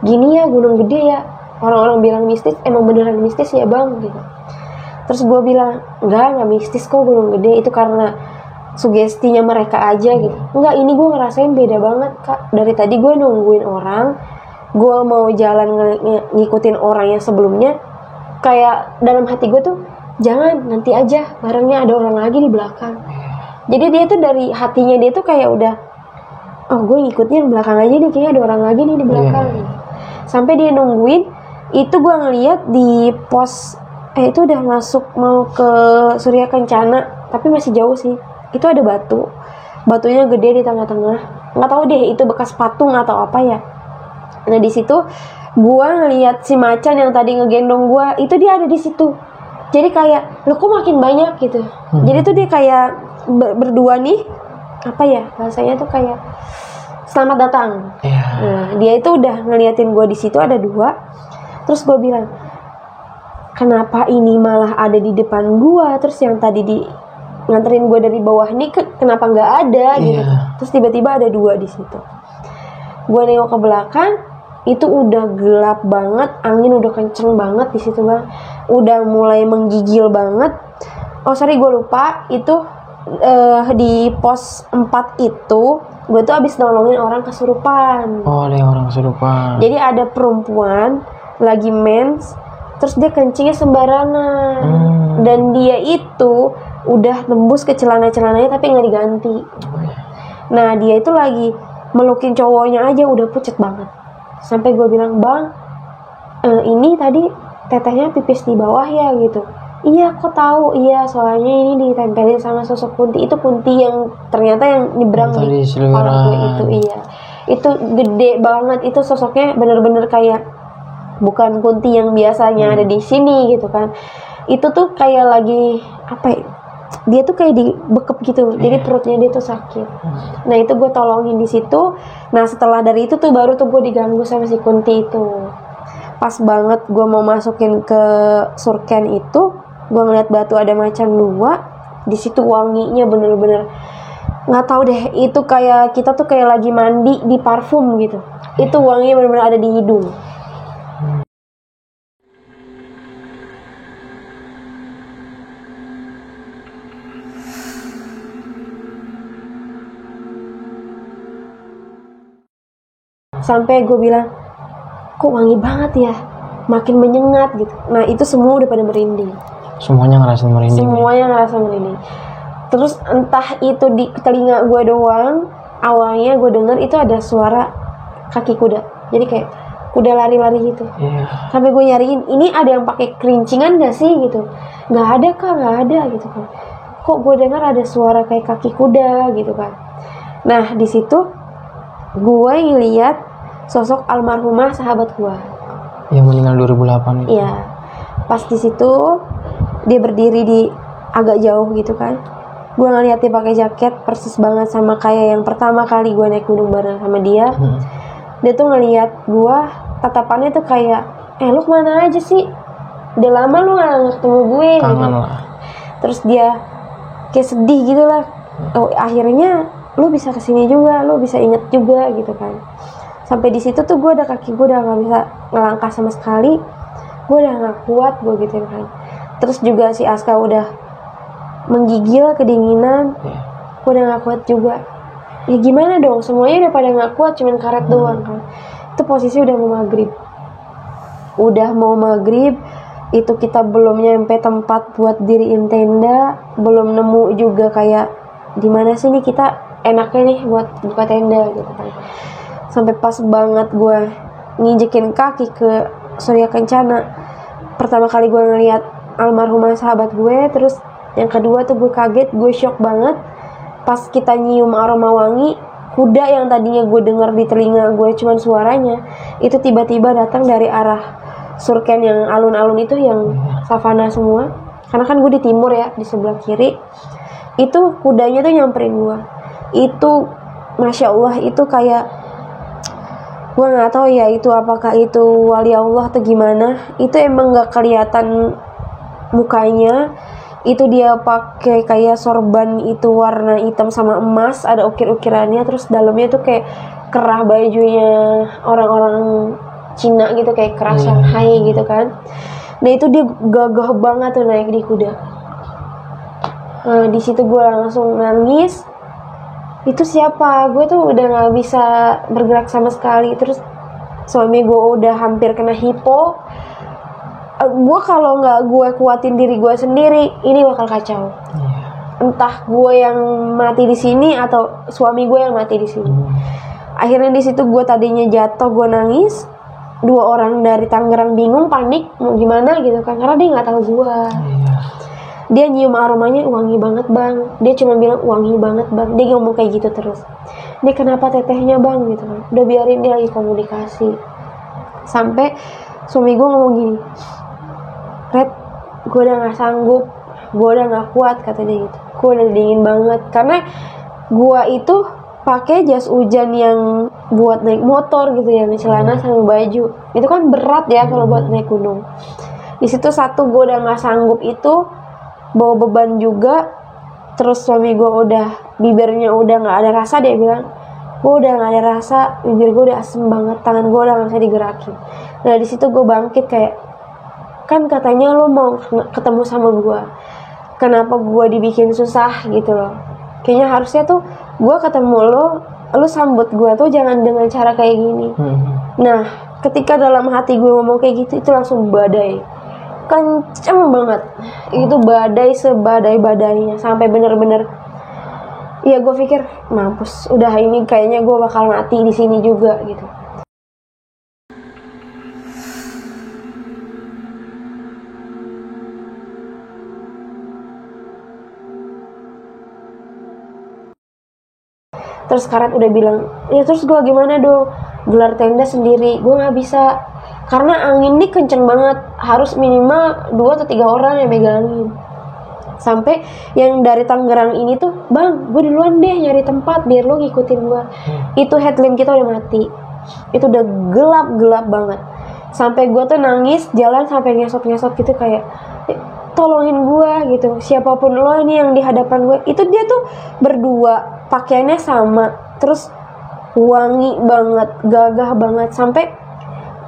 gini ya gunung gede ya. Orang-orang bilang mistis, emang beneran mistis ya bang gitu. Terus gue bilang, enggak mistis kok gunung gede, itu karena sugestinya mereka aja gitu. Enggak, ini gue ngerasain beda banget kak. Dari tadi gue nungguin orang, gue mau jalan ngikutin orang yang sebelumnya, kayak dalam hati gue tuh, jangan, nanti aja, barangnya ada orang lagi di belakang. Jadi dia tuh dari hatinya dia tuh kayak udah, oh gue ngikutnya belakang aja nih, kayaknya ada orang lagi nih di belakang. Sampai dia nungguin, itu gue ngeliat di pos itu udah masuk mau ke Surya Kencana, tapi masih jauh sih. Itu ada batunya gede di tengah-tengah. Nggak tahu deh itu bekas patung atau apa ya. Nah di situ gue ngeliat si macan yang tadi ngegendong gue, itu dia ada di situ. Jadi kayak, lo kok makin banyak gitu. Jadi tuh dia kayak berdua nih, apa ya bahasanya tuh kayak selamat datang. Nah dia itu udah ngeliatin gue di situ ada 2. Terus gue bilang, kenapa ini malah ada di depan gua, terus yang tadi di nganterin gua dari bawah nih kenapa nggak ada gitu. Terus tiba-tiba ada 2 di situ. Gua nengok ke belakang, itu udah gelap banget, angin udah kenceng banget di situ bang, udah mulai menggigil banget. Oh sorry gue lupa, itu di pos 4 itu gue tuh abis nolongin orang kesurupan. Oh ada orang kesurupan. Jadi ada perempuan lagi mens, terus dia kencingnya sembarangan. Dan dia itu udah tembus ke celananya tapi nggak diganti. Nah dia itu lagi melukin cowoknya aja udah pucet banget. Sampai gue bilang, bang, ini tadi tetehnya pipis di bawah ya gitu. Iya, kok tahu? Iya, soalnya ini ditempelin sama sosok Kunti. Itu Kunti yang ternyata yang nyebrang di kepala gue itu. Iya, itu gede banget. Itu sosoknya bener-bener kayak bukan Kunti yang biasanya ada di sini gitu kan. Itu tuh kayak lagi apa ya? Dia tuh kayak dibekep gitu. Jadi perutnya dia tuh sakit. Nah itu gue tolongin di situ. Nah setelah dari itu tuh baru tuh gue diganggu sama si Kunti itu. Pas banget gue mau masukin ke surken itu, gue ngeliat batu ada macan 2. Di situ wanginya bener-bener nggak tahu deh, itu kayak kita tuh kayak lagi mandi di parfum gitu. Itu wanginya bener-bener ada di hidung. Sampai gue bilang, kok wangi banget ya, makin menyengat gitu. Nah itu semua udah pada merinding. Semuanya ngerasa merinding. Terus entah itu di telinga gue doang, awalnya gue denger itu ada suara kaki kuda. Jadi kayak kuda lari-lari gitu. Sampai gue nyariin, ini ada yang pakai kerincingan gak sih gitu. Gak ada kak, gak ada gitu kan. Kok gue dengar ada suara kayak kaki kuda gitu kan. Nah di situ gue ngeliat sosok almarhumah sahabat gue yang meninggal 2008 itu. Iya. Pas di situ dia berdiri di agak jauh gitu kan. Gue ngeliat dia pakai jaket persis banget sama kayak yang pertama kali gue naik gunung bareng sama dia. Dia tuh ngeliat gue, tatapannya tuh kayak, lu kemana aja sih? Udah lama lu gak ketemu gue. Kangen gitu. lah. Terus dia kayak sedih gitu lah. Oh akhirnya lu bisa kesini juga, lu bisa inget juga gitu kan. Sampai di situ tuh gue kaki gue udah nggak bisa ngelangkah sama sekali, gue udah nggak kuat gue gituin kan. Terus juga si Aska udah menggigil kedinginan, gue udah nggak kuat juga. Ya gimana dong, semuanya udah pada nggak kuat, cuman karet doang kan. Itu posisi udah mau maghrib, itu kita belum nyampe tempat buat diriin tenda, belum nemu juga kayak di mana sih nih kita enaknya nih buat buka tenda gitu kan. Sampai pas banget gue nginjekin kaki ke Surya Kencana, pertama kali gue ngeliat almarhumah sahabat gue. Terus yang kedua tuh gue kaget, gue shock banget pas kita nyium aroma wangi. Kuda yang tadinya gue denger di telinga gue cuman suaranya, itu tiba-tiba datang dari arah surken yang alun-alun itu, yang savana semua. Karena kan gue di timur ya, di sebelah kiri. Itu kudanya tuh nyamperin gue. Itu Masya Allah, itu kayak, gue nggak tahu ya itu apakah itu wali Allah atau gimana. Itu emang nggak kelihatan mukanya. Itu dia pakai kayak sorban itu warna hitam sama emas, ada ukir-ukirannya. Terus dalamnya tuh kayak kerah bajunya orang-orang Cina gitu, kayak kerah Shanghai gitu kan. Nah itu dia gagah banget tuh naik di kuda. Nah di situ gue langsung nangis. Itu siapa? Gue tuh udah nggak bisa bergerak sama sekali. Terus suami gue udah hampir kena hipo. Gue kalau nggak gue kuatin diri gue sendiri, ini bakal kacau. Entah gue yang mati di sini atau suami gue yang mati di sini. Akhirnya di situ gue tadinya jatuh, gue nangis. 2 orang dari Tangerang bingung, panik mau gimana gitu kan, karena dia nggak tahu gue. Dia nyium aromanya, wangi banget bang. Dia cuma bilang wangi banget bang. Dia ngomong kayak gitu terus. Ini kenapa tetehnya bang gitu kan. Udah biarin dia lagi komunikasi. Sampai suami gue ngomong gini, Red, gue udah gak sanggup, gue udah gak kuat, kata dia gitu. Gue udah dingin banget. Karena gue itu pakai jas hujan yang buat naik motor gitu ya, celana sama baju. Itu kan berat ya kalau buat naik gunung. Di situ satu gue udah gak sanggup itu, bawa beban juga. Terus suami gue udah, bibirnya udah gak ada rasa. Dia bilang, gue udah gak ada rasa, bibir gue udah asem banget, tangan gue udah gak bisa digerakin. Nah di situ gue bangkit kayak, kan katanya lo mau ketemu sama gue, kenapa gue dibikin susah gitu loh. Kayaknya harusnya tuh gue ketemu lo sambut gue tuh jangan dengan cara kayak gini. Nah ketika dalam hati gue ngomong kayak gitu, itu langsung badai. kenceng banget. Itu badai sebadai-badainya sampai bener-bener ya gue pikir mampus, udah ini kayaknya gue bakal mati di sini juga gitu. Terus Karet udah bilang, ya terus gue gimana dong, gelar tenda sendiri, gue nggak bisa karena angin ini kenceng banget, harus minimal 2 atau 3 orang yang megangin. Sampai yang dari Tangerang ini tuh, bang, gue duluan deh nyari tempat biar lo ngikutin gue. Itu headlamp kita udah mati, itu udah gelap banget. Sampai gue tuh nangis, jalan sampai ngesot gitu kayak, tolongin gue gitu. Siapapun lo ini yang di hadapan gue, itu dia tuh berdua, pakaiannya sama, terus wangi banget, gagah banget. Sampai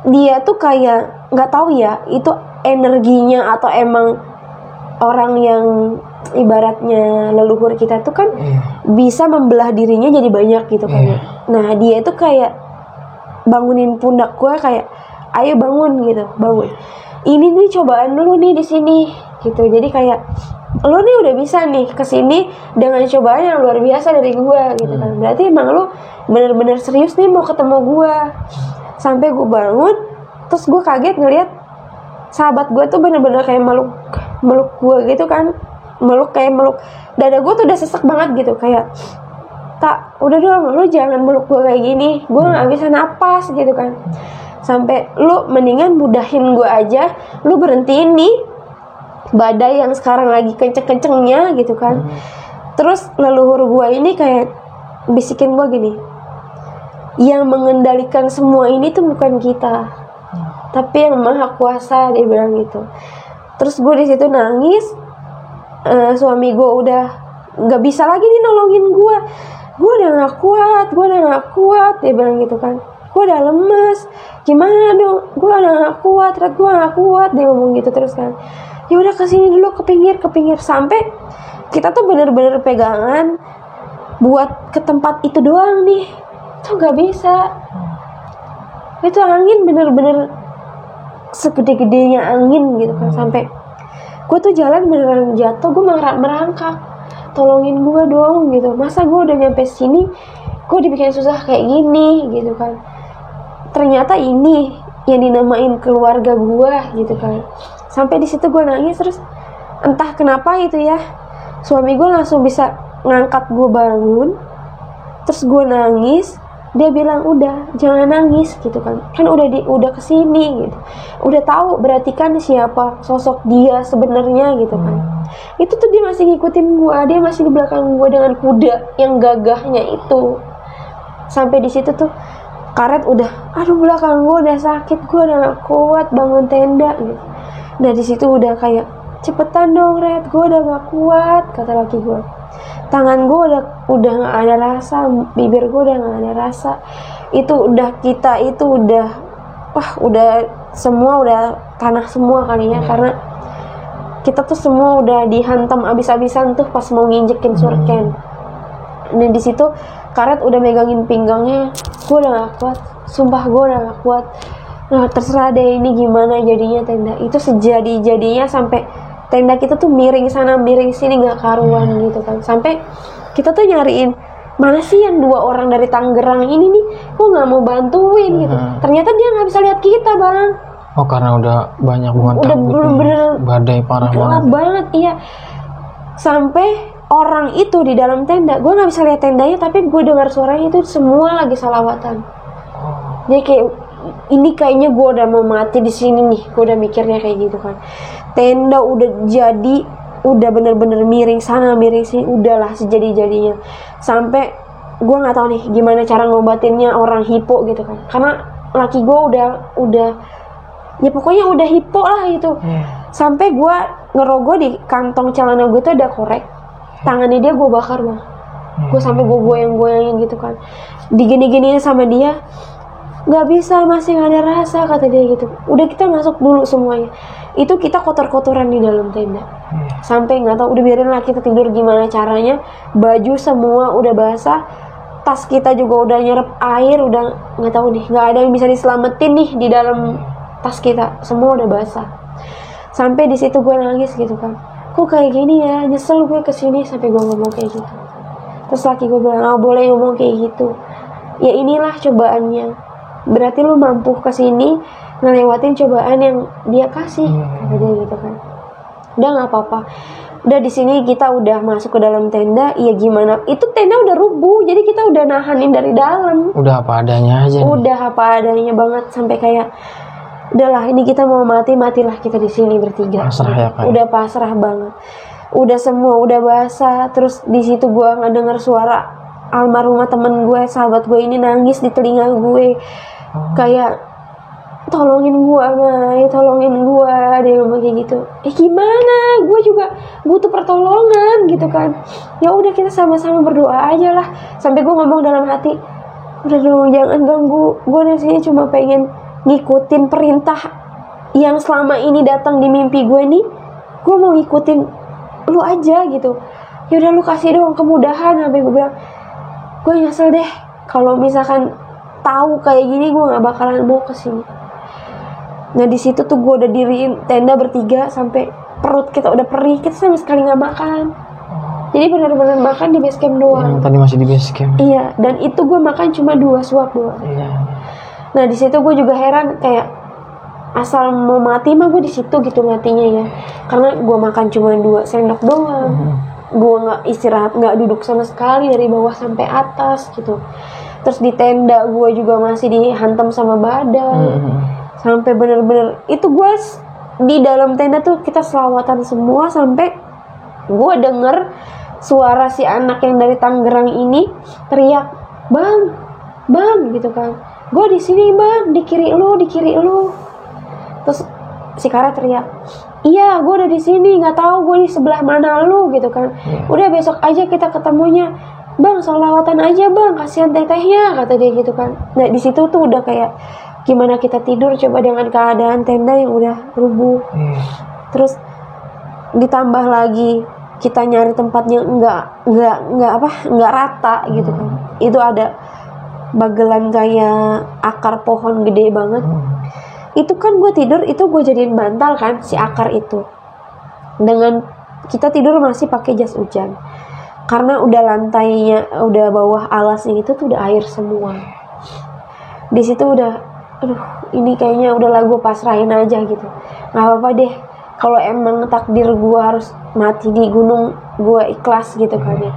dia tuh kayak nggak tahu ya, itu energinya atau emang orang yang ibaratnya leluhur kita tuh kan bisa membelah dirinya jadi banyak gitu kan. Nah dia itu kayak bangunin pundak gue kayak ayo bangun gitu, bangun. Ini nih cobaan lu nih di sini gitu. Jadi kayak lu nih udah bisa nih kesini dengan cobaan yang luar biasa dari gue gitu kan. Berarti emang lu bener-bener serius nih mau ketemu gue. Sampai gue bangun, terus gue kaget ngeliat sahabat gue tuh bener-bener kayak meluk gue gitu kan, meluk dada gue tuh udah sesek banget gitu, kayak tak udah dong lu jangan meluk gue kayak gini, gue nggak bisa napas gitu kan. Sampai lu mendingan mudahin gue aja, lu berhentiin nih badai yang sekarang lagi kenceng-kencengnya gitu kan. Terus leluhur gue ini kayak bisikin gue gini, yang mengendalikan semua ini tuh bukan kita, tapi yang maha kuasa, dia bilang gitu. Terus gue di situ nangis. Suami gue udah nggak bisa lagi nih nolongin gue udah nggak kuat, dia bilang gitu kan. Gue udah lemes, gimana dong, gue udah nggak kuat, dia ngomong gitu terus kan. Ya udah kesini dulu, ke pinggir. Sampai kita tuh bener-bener pegangan buat ke tempat itu doang nih, tuh nggak bisa. Itu angin bener-bener segede-gedenya angin gitu kan. Sampai gue tuh jalan beneran jatuh, gue merangkak, tolongin gue dong gitu. Masa gue udah nyampe sini gue dibikin susah kayak gini gitu kan. Ternyata ini yang dinamain keluarga gue gitu kan. Sampai di situ gue nangis. Terus entah kenapa itu ya, suami gue langsung bisa ngangkat gue bangun. Terus gue nangis, dia bilang udah jangan nangis gitu kan udah kesini gitu, udah tahu berarti kan siapa sosok dia sebenarnya gitu kan. Itu tuh dia masih ngikutin gue, dia masih di belakang gue dengan kuda yang gagahnya itu. Sampai di situ tuh Karet udah, aduh belakang gue udah sakit, gue udah gak kuat bangun tenda gitu. Nah di situ udah kayak cepetan dong Red, gue udah gak kuat, kata laki gue. Tangan gue udah gak ada rasa, bibir gue udah gak ada rasa. Itu udah kita itu udah semua udah tanah semua kali ya, karena kita tuh semua udah dihantam abis-abisan tuh pas mau nginjekin surken. Dan di situ Karet udah megangin pinggangnya, gue udah gak kuat, sumpah gue udah gak kuat. Nah terserah deh ini gimana jadinya tenda. Itu sejadi-jadinya sampai tenda kita tuh miring sana miring sini gak karuan gitu kan. Sampai kita tuh nyariin mana sih yang 2 orang dari Tangerang ini nih, kok nggak mau bantuin gitu. Ternyata dia nggak bisa lihat kita bang. Oh karena udah banyak banget, udah bener-bener badai parah banget. Iya. Sampai orang itu di dalam tenda, gue nggak bisa lihat tendanya, tapi gue dengar suaranya itu semua lagi salawatan. Jadi kayak ini kayaknya gue udah mau mati di sini nih, gue udah mikirnya kayak gitu kan. Tenda udah jadi, udah bener-bener miring sana miring sini, udahlah sejadi-jadinya. Sampai gue nggak tahu nih gimana cara ngobatinnya orang hipo gitu kan, karena laki gue udah ya pokoknya udah hipo lah gitu. Sampai gue ngerogoh di kantong celana gue tuh ada korek, tangannya dia gue bakar bang. Gue sampai gue goyang-goyangin gitu kan, digini-giniin sama dia. Gak bisa, masih gak ada rasa, kata dia gitu. Udah kita masuk dulu semuanya. Itu kita kotor-kotoran di dalam tenda. Sampai gak tahu, udah biarin lah kita tidur gimana caranya. Baju semua udah basah, tas kita juga udah nyerap air, udah gak tahu nih, gak ada yang bisa diselamatin nih di dalam tas kita, semua udah basah. Sampai di situ gue nangis gitu kan, kok kayak gini ya, nyesel gue kesini, sampai gue ngomong kayak gitu. Terus laki gue bilang, oh boleh ngomong kayak gitu, ya inilah cobaannya, berarti lu mampu kesini ngelewatin cobaan yang dia kasih, kata dia gitu kan. Udah nggak apa-apa, udah di sini kita udah masuk ke dalam tenda, ya gimana, itu tenda udah rubuh, jadi kita udah nahanin dari dalam, udah apa adanya aja udah apa adanya banget, sampai kayak udahlah ini kita mau matilah kita di sini bertiga. Pasrah ya, Kak. Udah pasrah banget. Udah semua udah basah. Terus di situ gue ngedenger suara almarhumah temen gue, sahabat gue ini nangis di telinga gue. Kayak tolongin gue, Mai, tolongin gue, dia ngomong kayak gitu. Gimana? Gue juga butuh pertolongan gitu kan. Ya udah kita sama-sama berdoa aja lah. Sampai gue ngomong dalam hati, udah dong jangan ganggu. Gue di sini cuma pengen ngikutin perintah yang selama ini datang di mimpi gue nih, gue mau ngikutin lu aja gitu. Yaudah lu kasih dong kemudahan. Sampai gue bilang, gue nyesel deh kalau misalkan tahu kayak gini, gue nggak bakalan mau kesini. Nah di situ tuh gue udah diriin tenda bertiga, sampai perut kita udah perih, kita sama sekali nggak makan. Jadi benar-benar makan di base camp doang. Yang tadi masih di base camp. Iya, dan itu gue makan cuma 2 suap doang. Iya. Nah di situ gue juga heran, kayak asal mau mati mah gue di situ gitu matinya ya, karena gue makan cuma 2 sendok doang. Gue nggak istirahat, nggak duduk sama sekali dari bawah sampai atas gitu. Terus di tenda gue juga masih dihantam sama badai. Sampai bener-bener itu gue di dalam tenda tuh kita selawatan semua, sampai gue denger suara si anak yang dari Tangerang ini teriak, bang gitu kan. Gue di sini bang, di kiri lu. Terus si Kara teriak, iya gue udah di sini, nggak tahu gue di sebelah mana lu gitu kan. Udah besok aja kita ketemunya, bang selawatan aja bang, kasihan tetehnya, kata dia gitu kan. Nah di situ tuh udah kayak gimana kita tidur coba dengan keadaan tenda yang udah rubuh. Terus ditambah lagi kita nyari tempatnya nggak rata gitu kan. Itu ada bagelan kayak akar pohon gede banget. Itu kan gue tidur, itu gue jadiin bantal kan si akar itu. Dengan kita tidur masih pakai jas hujan, karena udah lantainya, udah bawah alasnya itu tuh udah air semua. Di situ udah, aduh ini kayaknya udahlah gue pasrahin aja gitu. Nggak apa-apa deh, kalau emang takdir gue harus mati di gunung, gue ikhlas gitu kan ya.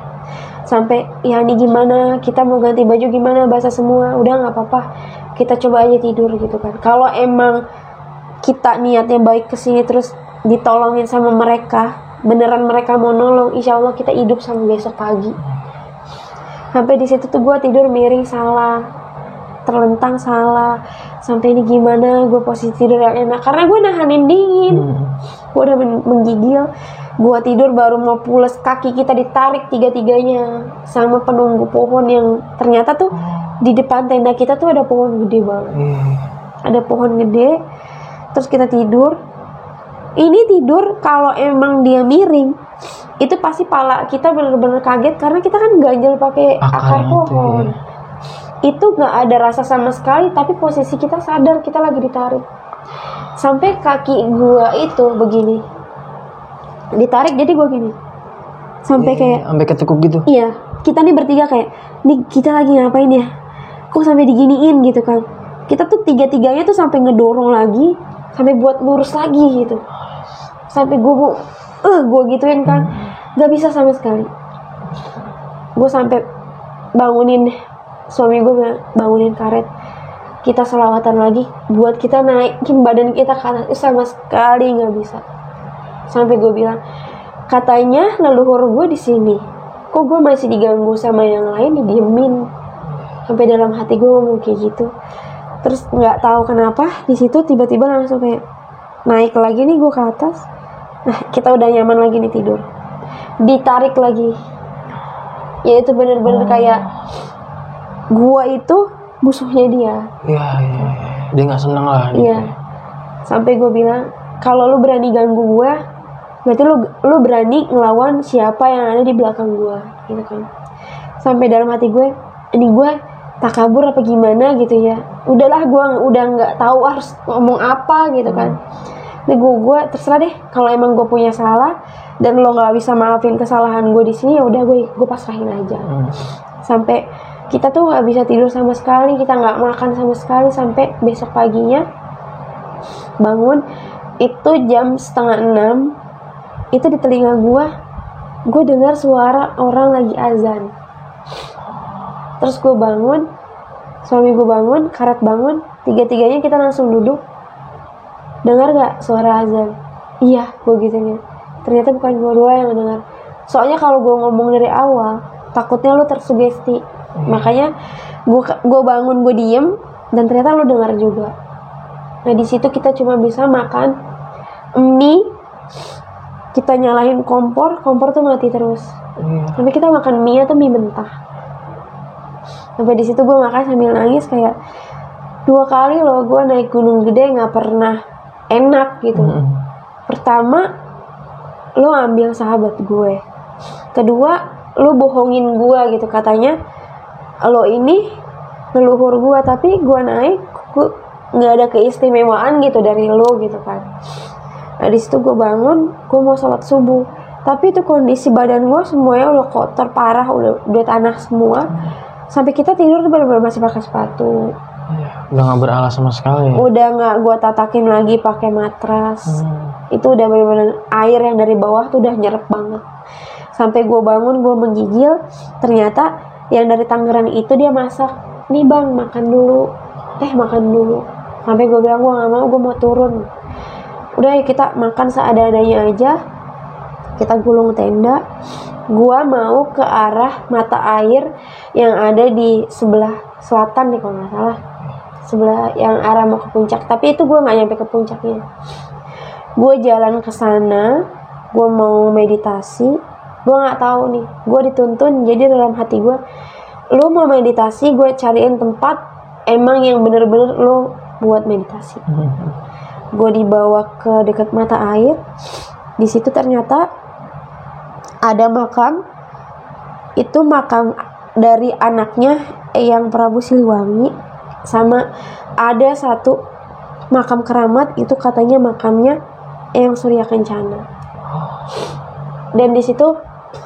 Sampai ya ini gimana, kita mau ganti baju gimana, basah semua, udah nggak apa-apa, kita coba aja tidur gitu kan. Kalau emang kita niatnya baik kesini terus ditolongin sama mereka, beneran mereka mau nolong, insya Allah kita hidup sampai besok pagi. Sampai di situ tuh gue tidur miring salah, terlentang salah. Sampai ini gimana, gue posisi tidur yang enak karena gue nahanin dingin. Gue udah menggigil. Gue tidur baru mau pules, kaki kita ditarik 3-3-nya sama penunggu pohon yang ternyata tuh di depan tenda kita tuh ada pohon gede banget. Ada pohon gede. Terus kita tidur. Ini tidur kalau emang dia miring, itu pasti pala kita bener-bener kaget karena kita kan ganjel pakai akar pohon. Itu nggak ada rasa sama sekali, tapi posisi kita sadar kita lagi ditarik. Sampai kaki gua itu begini, ditarik jadi gua gini, sampai kayak sampai ketekuk gitu. Iya, kita nih bertiga kayak, nih kita lagi ngapain ya? Kok sampai diginiin gitu kan? Kita tuh 3-3-nya tuh sampai ngedorong lagi, sampai buat lurus lagi gitu. Sampai gua gituin kan, nggak bisa sama sekali. Gue sampai bangunin suami gue, bangunin karet, kita selawatan lagi buat kita naikin badan kita ke atas. Sama sekali nggak bisa. Sampai gue bilang, katanya leluhur gue di sini, kok gue masih diganggu sama yang lain, didiemin. Sampai dalam hati gue ngomong kayak gitu. Terus nggak tahu kenapa di situ tiba-tiba langsung kayak naik lagi nih gue ke atas. Nah kita udah nyaman lagi nih tidur, ditarik lagi. Ya itu bener-bener kayak gua itu musuhnya dia. Iya. Dia nggak seneng lah. Iya. Sampai gue bilang, kalau lu berani ganggu gua, berarti lu berani ngelawan siapa yang ada di belakang gua, gitu kan. Sampai dalam hati gue, ini gue takabur apa gimana gitu ya. Udahlah gue udah nggak tahu harus ngomong apa gitu kan. nih gue terserah deh, kalau emang gue punya salah dan lo nggak bisa maafin kesalahan gue di sini, ya udah gue pasrahin aja. Sampai kita tuh nggak bisa tidur sama sekali, kita nggak makan sama sekali sampai besok paginya bangun itu jam 5:30. Itu di telinga gue dengar suara orang lagi azan. Terus gue bangun, suami gue bangun, Karat bangun, tiga-tiganya kita langsung duduk. Dengar gak suara azan? Iya, gue gitunya. Ternyata bukan gue doang yang dengar. Soalnya kalau gue ngomong dari awal, takutnya lu tersugesti. Makanya gue bangun, gue diem, dan ternyata lu dengar juga. Nah di situ kita cuma bisa makan mie. Kita nyalain kompor tuh mati terus. Tapi kita makan mie atau mie mentah. Sampai di situ gue makan sambil nangis, kayak 2 kali loh gue naik gunung gede nggak pernah enak gitu. Pertama, lo ambil sahabat gue. Kedua, lo bohongin gue gitu, katanya lo ini leluhur gue, tapi gue naik, gue nggak ada keistimewaan gitu dari lo gitu kan. Nah di situ gue bangun, gue mau sholat subuh, tapi itu kondisi badan gue semuanya udah kotor parah, udah tanah semua. Sampai kita tidur tuh bener-bener masih pakai sepatu. Udah nggak beralas sama sekali. Udah nggak gue tatakin lagi pakai matras. Itu udah bener-bener air yang dari bawah tuh udah nyerap banget. Sampai gue bangun, gue menggigil, ternyata yang dari Tangerang itu dia masak. Nih bang, makan dulu. Makan dulu. Sampai gue bilang gue nggak mau, gue mau turun. Udah ya kita makan seadanya aja. Kita gulung tenda. Gue mau ke arah mata air yang ada di sebelah selatan nih kalau nggak salah, sebelah yang arah mau ke puncak. Tapi itu gue nggak nyampe ke puncaknya. Gue jalan ke sana, gue mau meditasi. Gue nggak tahu nih, gue dituntun. Jadi dalam hati gue, lo mau meditasi, gue cariin tempat emang yang bener-bener lo buat meditasi. Gue dibawa ke dekat mata air. Di situ ternyata ada makam. Itu makam dari anaknya Eyang Prabu Siliwangi, sama ada satu makam keramat, itu katanya makamnya Eyang Surya Kencana. Dan di situ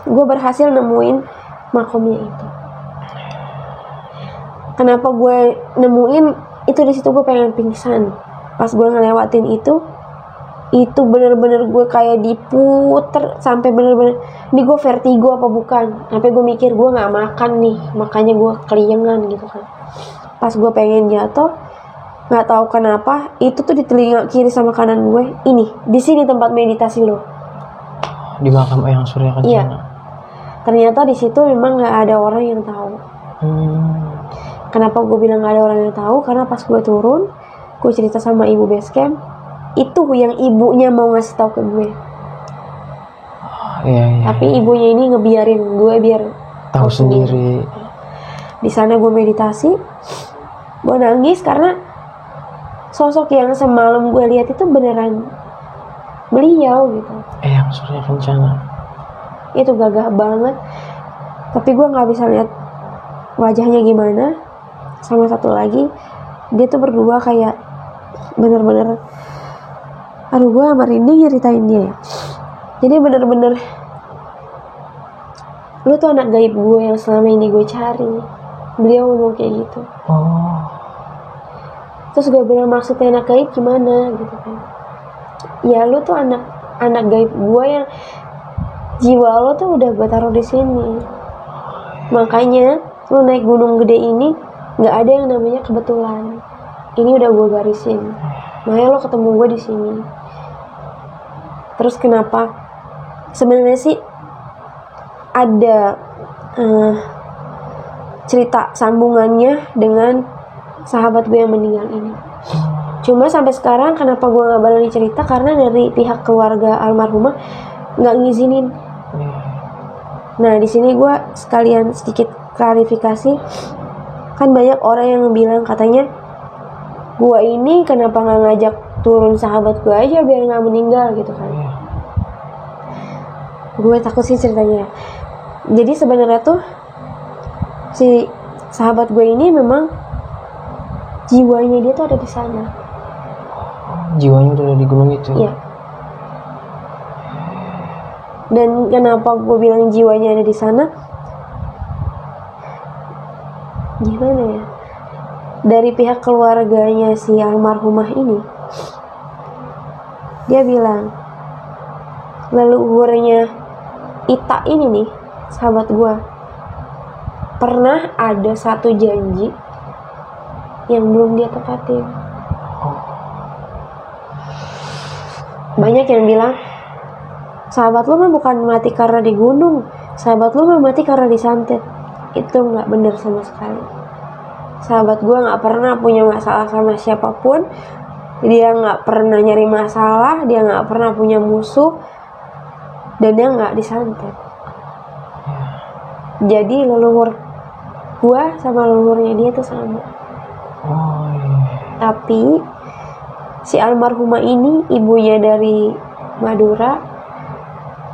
gue berhasil nemuin makamnya itu. Kenapa gue nemuin itu, di situ gue pengen pingsan. Pas gue ngelewatin itu bener-bener gue kayak diputer sampai bener-bener ini gue vertigo apa bukan. Sampai gue mikir gue nggak makan nih, makanya gue keliengan gitu kan. Pas gue pengen jatuh, nggak tahu kenapa itu tuh di telinga kiri sama kanan gue, ini di sini tempat meditasi lo, di makam Eyang Surya Kencana. Iya. Ternyata di situ memang nggak ada orang yang tahu. Kenapa gue bilang nggak ada orang yang tahu? Karena pas gue turun, gue cerita sama ibu base camp, itu yang ibunya mau ngasih tahu ke gue. Tapi ibunya ini ngebiarin gue biar tahu sendiri. Di sana gue meditasi, gue nangis karena sosok yang semalam gue lihat itu beneran beliau gitu. Eyang Surya Kencana. Itu gagah banget. Tapi gue nggak bisa lihat wajahnya gimana. Sama satu lagi, dia tuh berdua kayak bener-bener, aduh gue merinding nyeritain dia ya. Jadi bener-bener, lu tuh anak gaib gue yang selama ini gue cari. Beliau ngomong kayak gitu. Terus gue bilang, maksudnya anak gaib gimana gitu kan. Ya lu tuh anak gaib gue yang jiwa lo tuh udah gue taruh di sini. Makanya lu naik gunung gede ini nggak ada yang namanya kebetulan. Ini udah gue garisin. Makanya lo ketemu gue di sini. Terus kenapa? Sebenarnya sih ada cerita sambungannya dengan sahabat gue yang meninggal ini. Cuma sampai sekarang kenapa gue nggak berani cerita, karena dari pihak keluarga almarhumah nggak ngizinin. Nah di sini gue sekalian sedikit klarifikasi. Kan banyak orang yang bilang katanya gue ini kenapa nggak ngajak turun sahabat gue aja biar nggak meninggal gitu kan. Gue takut sih ceritanya. Jadi sebenarnya tuh si sahabat gue ini memang jiwanya dia tuh ada di sana. Jiwanya udah di gunung itu. Iya. Dan kenapa gue bilang jiwanya ada di sana? Gimana ya? Dari pihak keluarganya si almarhumah ini, dia bilang leluhurnya Ita ini nih, sahabat gue, pernah ada satu janji yang belum dia tepatin. Banyak yang bilang, sahabat lu mah bukan mati karena di gunung, sahabat lu mah mati karena disantet. Itu nggak benar sama sekali. Sahabat gue nggak pernah punya masalah sama siapapun, dia nggak pernah nyari masalah, dia nggak pernah punya musuh, dan dia nggak disantet. Jadi leluhur gue sama leluhurnya dia tuh sama. Tapi si almarhumah ini ibunya dari Madura,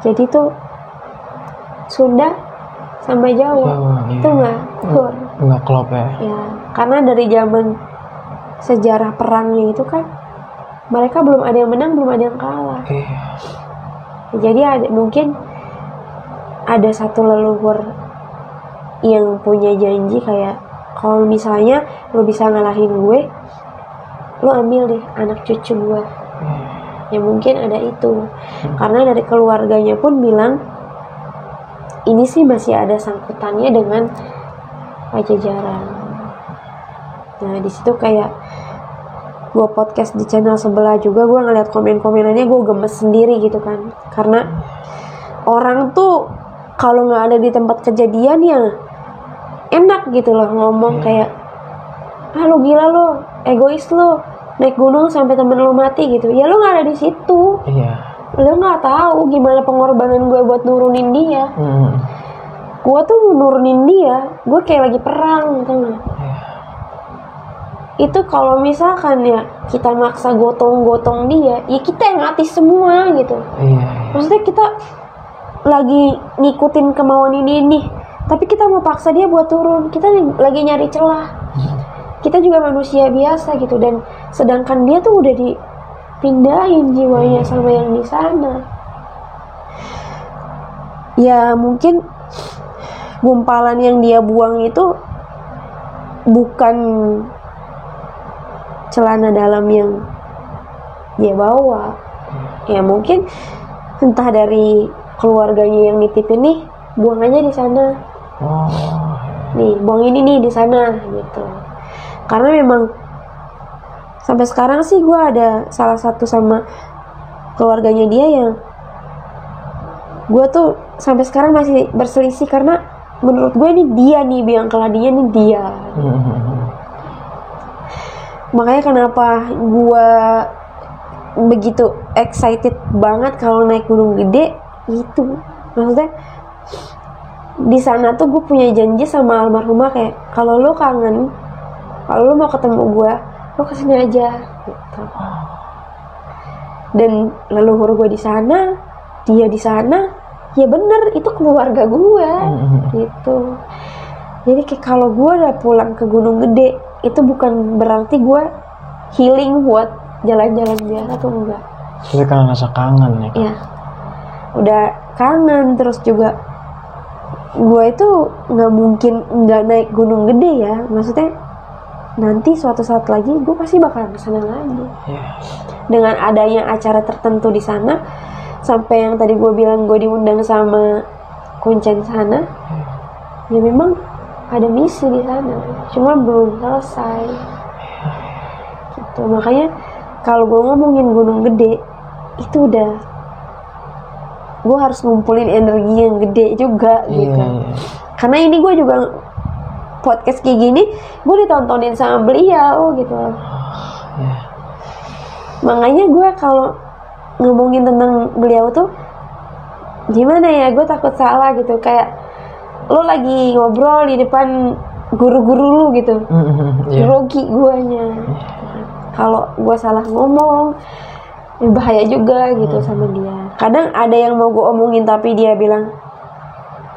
jadi tuh Sunda sama Jawa itu nggak klop ya. Ya, karena dari zaman sejarah perangnya itu kan mereka belum ada yang menang, belum ada yang kalah. Jadi mungkin ada satu leluhur yang punya janji kayak, kalau misalnya lo bisa ngalahin gue, lo ambil deh anak cucu gue. Ya mungkin ada itu. Karena dari keluarganya pun bilang ini sih masih ada sangkutannya dengan Pajajaran. Nah di situ kayak gue podcast di channel sebelah juga, gue ngeliat komen-komenannya, gue gemes sendiri gitu kan. Karena orang tuh kalau nggak ada di tempat kejadian ya enak gitu loh ngomong kayak, lo gila lo, egois lo, naik gunung sampai temen lo mati gitu. Ya lo nggak ada di situ. Lo nggak tahu gimana pengorbanan gue buat nurunin dia. Gue tuh mau nurunin dia, gue kayak lagi perang gitu. Itu kalau misalkan ya kita maksa gotong-gotong dia, ya kita yang mati semua gitu. Maksudnya kita lagi ngikutin kemauan ini, tapi kita mau paksa dia buat turun. Kita lagi nyari celah. Kita juga manusia biasa gitu, dan sedangkan dia tuh udah dipindahin jiwanya sama yang di sana. Ya mungkin gumpalan yang dia buang itu bukan celana dalam yang dia bawa. Ya mungkin entah dari keluarganya yang nitipin nih, buang aja di sana. Nih, buang ini nih di sana gitu. Karena memang sampai sekarang sih gue ada salah satu sama keluarganya dia yang gue tuh sampai sekarang masih berselisih, karena menurut gue ini dia nih biang keladinya nih dia. Makanya kenapa gue begitu excited banget kalau naik gunung gede itu. Maksudnya di sana tuh gue punya janji sama almarhumah kayak, kalau lo kangen, kalau lo mau ketemu gue, lo kesini aja gitu. Dan leluhur gue di sana, dia di sana, ya bener itu keluarga gue gitu. Jadi kayak kalau gue udah pulang ke Gunung Gede, itu bukan berarti gue healing buat jalan-jalan biasa tuh, enggak. Itu kan rasa kangen ya kan? Ya udah kangen. Terus juga gue itu nggak mungkin nggak naik Gunung Gede ya. Maksudnya nanti suatu saat lagi gue pasti bakal kesana lagi. Dengan adanya acara tertentu di sana, sampai yang tadi gue bilang gue diundang sama Kuncen sana, ya memang ada misi di sana, cuma belum selesai gitu. Makanya kalau gue ngomongin Gunung Gede itu udah, gue harus ngumpulin energi yang gede juga gitu. Karena ini gue juga podcast kayak gini, gue ditontonin sama beliau gitu. Makanya gue kalau ngomongin tentang beliau tuh gimana ya, gue takut salah gitu. Kayak lo lagi ngobrol di depan guru-guru lu gitu, grogi guanya. Kalau gue salah ngomong, bahaya juga gitu sama dia. Kadang ada yang mau gue omongin tapi dia bilang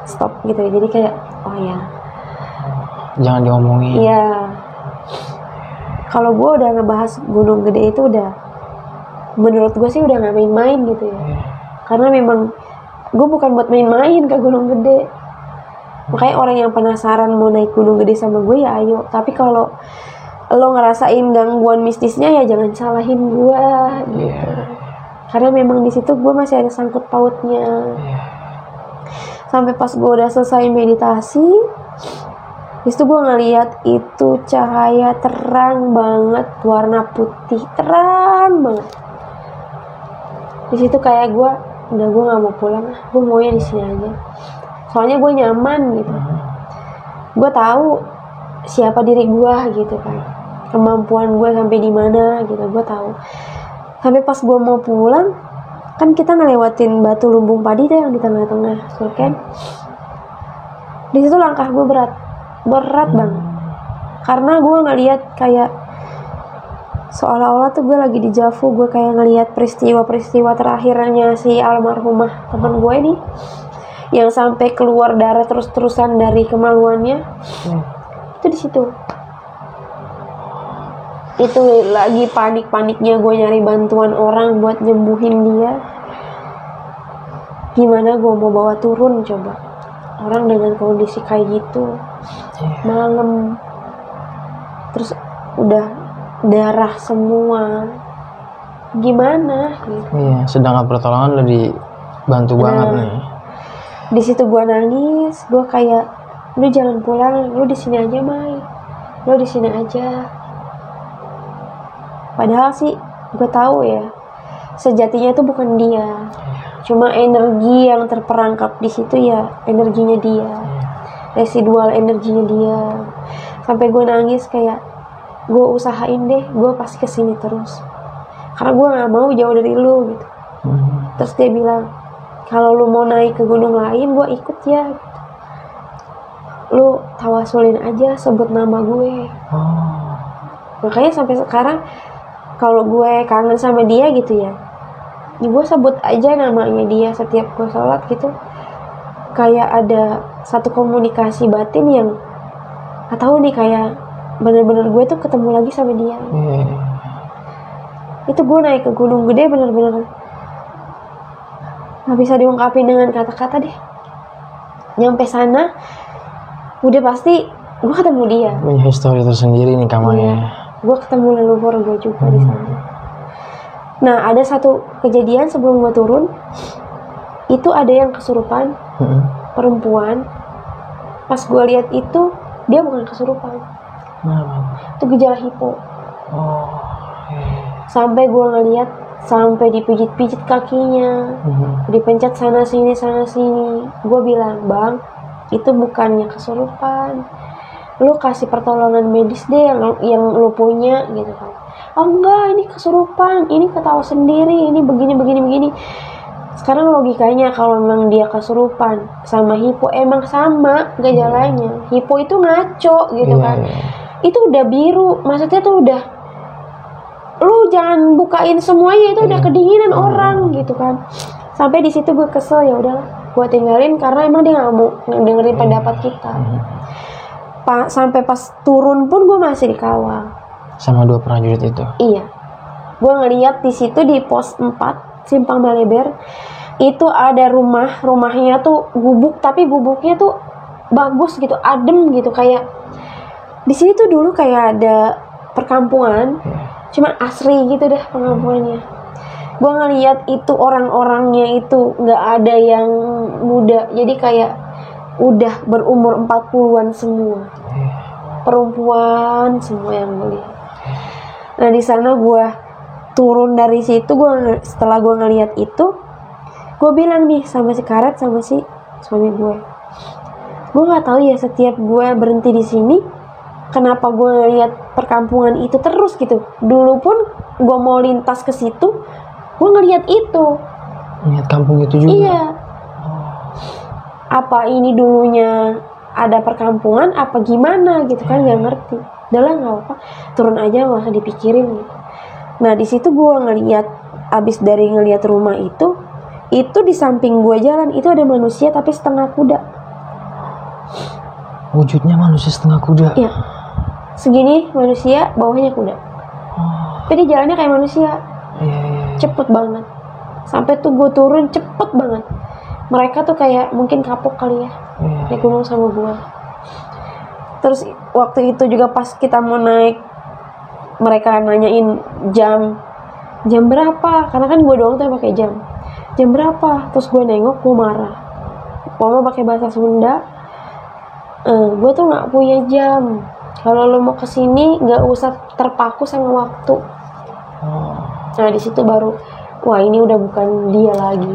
stop gitu. Jadi kayak, oh ya, jangan diomongin. Iya. Kalau gue udah ngebahas Gunung Gede itu udah menurut gue sih udah nggak main-main gitu ya. Karena memang gue bukan buat main-main ke Gunung Gede. Makanya orang yang penasaran mau naik Gunung Gede sama gue ya ayo. Tapi kalau lo ngerasain gangguan mistisnya ya jangan salahin gue gitu. Karena memang di situ gue masih ada sangkut pautnya. Sampai pas gue udah selesai meditasi, itu gue ngeliat itu cahaya terang banget, warna putih terang banget. Di situ kayak gue nggak mau pulang, gue maunya di sini aja. Soalnya gue nyaman gitu. Gue tahu siapa diri gue gitu kan, kemampuan gue sampai di mana gitu, gue tahu. Sampai pas gue mau pulang, kan kita ngelewatin batu lumbung padi tuh yang di tengah-tengah, kan? Di situ langkah gue berat banget. Karena gue ngeliat kayak seolah-olah tuh gue lagi di Javu, gue kayak ngeliat peristiwa-peristiwa terakhirnya si almarhumah teman gue nih, yang sampai keluar darah terus-terusan dari kemaluannya. Itu di situ. Itu lagi panik-paniknya gue nyari bantuan orang buat nyembuhin dia. Gimana gue mau bawa turun coba orang dengan kondisi kayak gitu, malam, terus udah darah semua, gimana gitu. Iya, sedangkan pertolongan udah dibantu banget nih. Di situ gue nangis, gue kayak, lu jangan pulang, lu di sini aja Mai, lu di sini aja. Padahal sih gue tahu ya, sejatinya itu bukan dia, cuma energi yang terperangkap di situ ya, energinya dia, residual energinya dia. Sampai gue nangis kayak, gue usahain deh, gue pasti kesini terus, karena gue nggak mau jauh dari lu gitu. Terus dia bilang, kalau lu mau naik ke gunung lain, gue ikut ya. Gitu. Lu tawasulin aja, sebut nama gue. Makanya sampai sekarang kalau gue kangen sama dia gitu ya, gue sebut aja namanya dia setiap gue sholat gitu. Kayak ada satu komunikasi batin yang gak tahu nih, kayak bener-bener gue tuh ketemu lagi sama dia. Itu gue naik ke Gunung Gede bener-bener gak bisa diungkapin dengan kata-kata deh. Nyampe sana udah pasti gue ketemu dia. Punya histori tersendiri nih Kamaya. Gue ketemu leluhur gue juga di sana. Nah, ada satu kejadian sebelum gue turun, itu ada yang kesurupan, perempuan. Pas gue lihat itu, dia bukan kesurupan. Itu gejala hipo. Sampai gue ngeliat, sampai dipijit-pijit kakinya, dipencet sana sini. Gue bilang, bang, itu bukannya kesurupan. Lu kasih pertolongan medis deh yang lu punya gitu kan. Oh enggak, ini kesurupan, ini ketawa sendiri, ini begini. Sekarang logikanya kalau memang dia kesurupan sama hipo emang sama gejalanya. Hipo itu ngaco gitu kan. Itu udah biru, maksudnya tuh udah, lu jangan bukain semuanya, itu udah kedinginan orang gitu kan. Sampai di situ gue kesel, ya udahlah, gue tinggalin karena emang dia nggak mau dengerin pendapat kita. Sampai pas turun pun gue masih dikawal sama 2 prajurit itu. Iya, gue ngeliat di situ di pos 4 Simpang Maleber itu ada rumahnya tuh gubuk, tapi gubuknya tuh bagus gitu, adem gitu. Kayak di sini tuh dulu kayak ada perkampungan, cuma asri gitu deh pengampunannya. Gue ngeliat itu orang-orangnya itu nggak ada yang muda, jadi kayak udah berumur 40-an semua, perempuan semua yang gue lihat. Nah di sana gue turun dari situ, setelah gue ngeliat itu, gue bilang nih sama si Karet, sama si suami gue nggak tahu ya, setiap gue berhenti di sini, kenapa gue ngeliat perkampungan itu terus gitu. Dulu pun gue mau lintas ke situ, gue ngeliat itu, ngeliat kampung itu juga. Iya. Apa ini dulunya ada perkampungan apa gimana gitu kan, nggak ngerti. Udahlah nggak apa, turun aja, nggak usah dipikirin gitu. Nah di situ gue ngeliat, abis dari ngeliat rumah itu di samping gue jalan itu ada manusia tapi setengah kuda. Wujudnya manusia setengah kuda. Iya, segini manusia, bawahnya kuda. Tapi dia jalannya kayak manusia. cepet banget. Sampai tuh gue turun cepet banget. Mereka tuh kayak mungkin kapok kali ya naik gunung sama gue. Terus waktu itu juga pas kita mau naik, mereka nanyain jam berapa, karena kan gue doang tuh yang pakai jam berapa. Terus gue nengok, gue marah. Mama pakai bahasa Sunda, gue tuh nggak punya jam. Kalau lo mau kesini nggak usah terpaku sama waktu. Nah di situ baru, wah ini udah bukan dia lagi.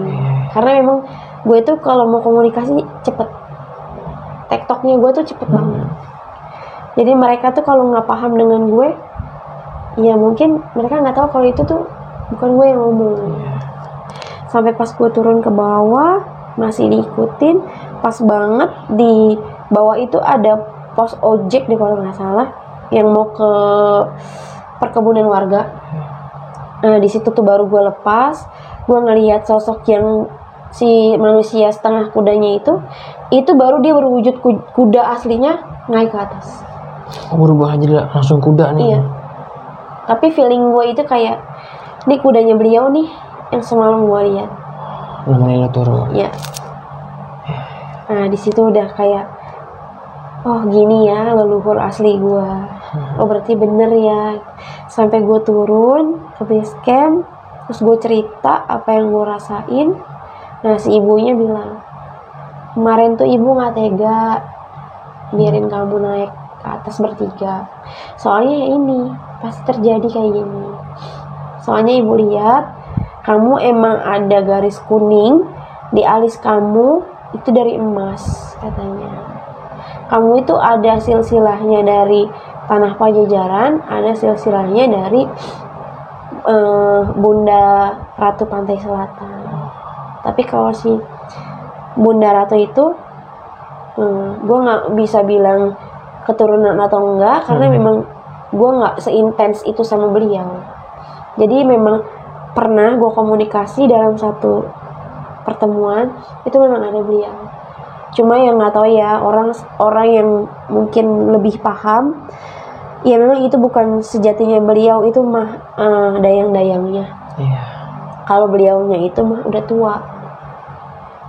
Karena memang gue tuh kalau mau komunikasi cepet, tektoknya gue tuh cepet banget. Jadi mereka tuh kalau nggak paham dengan gue, ya mungkin mereka nggak tahu kalau itu tuh bukan gue yang ngomong. Sampai pas gue turun ke bawah masih diikutin. Pas banget di bawah itu ada pos ojek deh kalau nggak salah, yang mau ke perkebunan warga. Nah di situ tuh baru gue lepas. Gue ngelihat sosok yang si manusia setengah kudanya itu baru dia berwujud kuda aslinya naik ke atas. Berubah aja langsung kuda nih. Iya. Tapi feeling gue itu kayak ini kudanya beliau nih yang semalam gue lihat. Namanya lo turun. Iya. Nah di situ udah kayak, oh gini ya leluhur asli gue. Oh berarti bener ya. Sampai gue turun ke base camp, terus gue cerita apa yang gue rasain. Nah si ibunya bilang, kemarin tuh ibu nggak tega biarin kamu naik ke atas bertiga. Soalnya ya ini pasti terjadi kayak gini. Soalnya ibu lihat kamu emang ada garis kuning di alis kamu itu dari emas katanya. Kamu itu ada silsilahnya dari tanah Pajajaran, ada silsilahnya dari Bunda Ratu Pantai Selatan. Tapi kalau si Bunda Ratu itu gue nggak bisa bilang keturunan atau enggak, karena memang gue nggak seintens itu sama beliau. Jadi memang pernah gue komunikasi dalam satu pertemuan itu memang ada beliau. Cuma yang nggak tahu ya, orang yang mungkin lebih paham, ya memang itu bukan sejatinya beliau, itu mah dayang-dayangnya. Kalau beliaunya itu mah udah tua,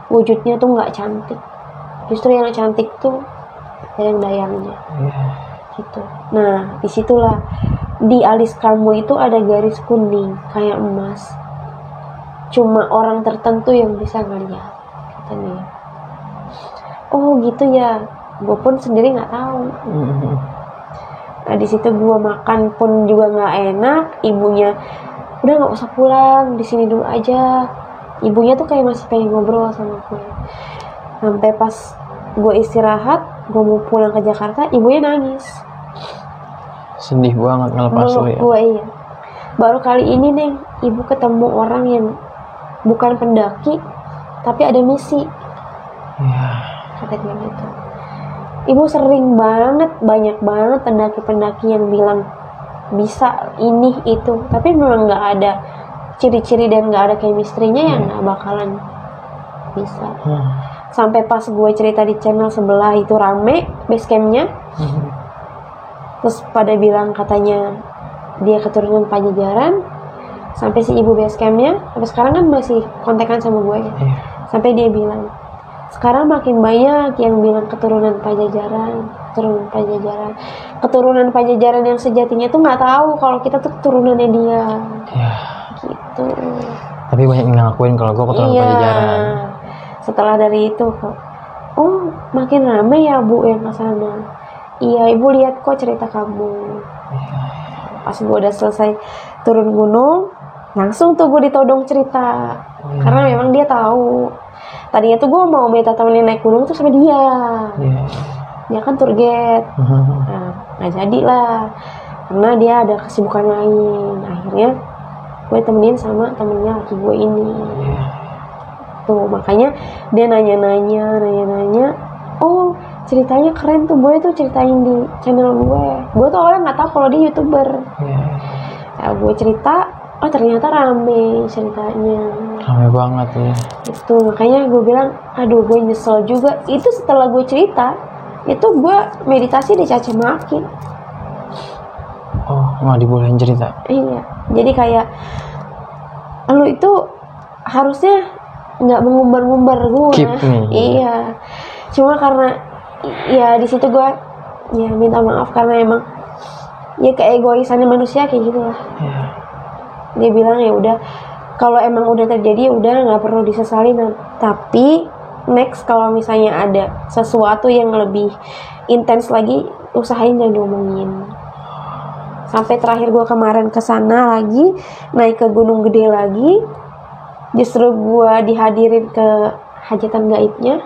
wujudnya tuh nggak cantik. Justru yang cantik tuh dayang-dayangnya. Gitu. Nah disitulah di alis kamu itu ada garis kuning kayak emas. Cuma orang tertentu yang bisa ngeliat katanya. Oh gitu ya, gue pun sendiri nggak tahu. Nah di situ gue makan pun juga nggak enak. Ibunya udah nggak usah pulang, di sini dulu aja. Ibunya tuh kayak masih pengen ngobrol sama gue. Sampai pas gue istirahat, gue mau pulang ke Jakarta, ibunya nangis. Sedih banget ngelepas lo ya. Gue iya. Baru kali ini nih ibu ketemu orang yang bukan pendaki tapi ada misi. Katanya gitu. Ibu sering banget, banyak banget pendaki-pendaki yang bilang bisa ini itu, tapi memang nggak ada ciri-ciri dan nggak ada chemistry-nya yang nggak bakalan bisa. Sampai pas gue cerita di channel sebelah itu rame base camp-nya, terus pada bilang katanya dia keturunan Pajajaran. Sampai si ibu base camp-nya sampai sekarang kan masih kontekan sama gue ya. Sampai dia bilang, sekarang makin banyak yang bilang keturunan Pajajaran. Keturunan Pajajaran yang sejatinya tuh nggak tahu kalau kita tuh keturunannya dia. Gitu. Tapi banyak yang ngakuin kalau gue keturunan Pajajaran. Setelah dari itu kok, oh makin rame ya bu yang kesana. Iya ibu lihat kok cerita kamu. Pas gue udah selesai turun gunung, langsung tuh gue ditodong cerita. Karena memang dia tahu. Tadinya tuh gue mau minta temenin naik gunung tuh sama dia. Dia kan tour guide. Nah nggak jadi lah, karena dia ada kesibukan lain. Akhirnya gue temenin sama temennya laki gue ini. Tuh makanya dia nanya. Oh ceritanya keren tuh, gue tuh ceritain di channel gue. Gue tuh awalnya nggak tahu kalau dia YouTuber. Nah, gue cerita, oh ternyata rame ceritanya. Rame banget ya. Itu makanya gue bilang, aduh gue nyesel juga. Itu setelah gue cerita, itu gue meditasi dicaci maki. Oh nggak dibolehin cerita? Iya, jadi kayak lu itu harusnya nggak mengumbar-ngumbar gue. Iya, cuma karena ya di situ gue ya minta maaf karena emang ya keegoisannya manusia kayak gitulah. Dia bilang ya udah, kalau emang udah terjadi udah nggak perlu disesalin, tapi next kalau misalnya ada sesuatu yang lebih intens lagi, usahain jangan diomongin. Sampai terakhir gue kemarin kesana lagi, naik ke Gunung Gede lagi, justru gue dihadirin ke hajatan gaibnya.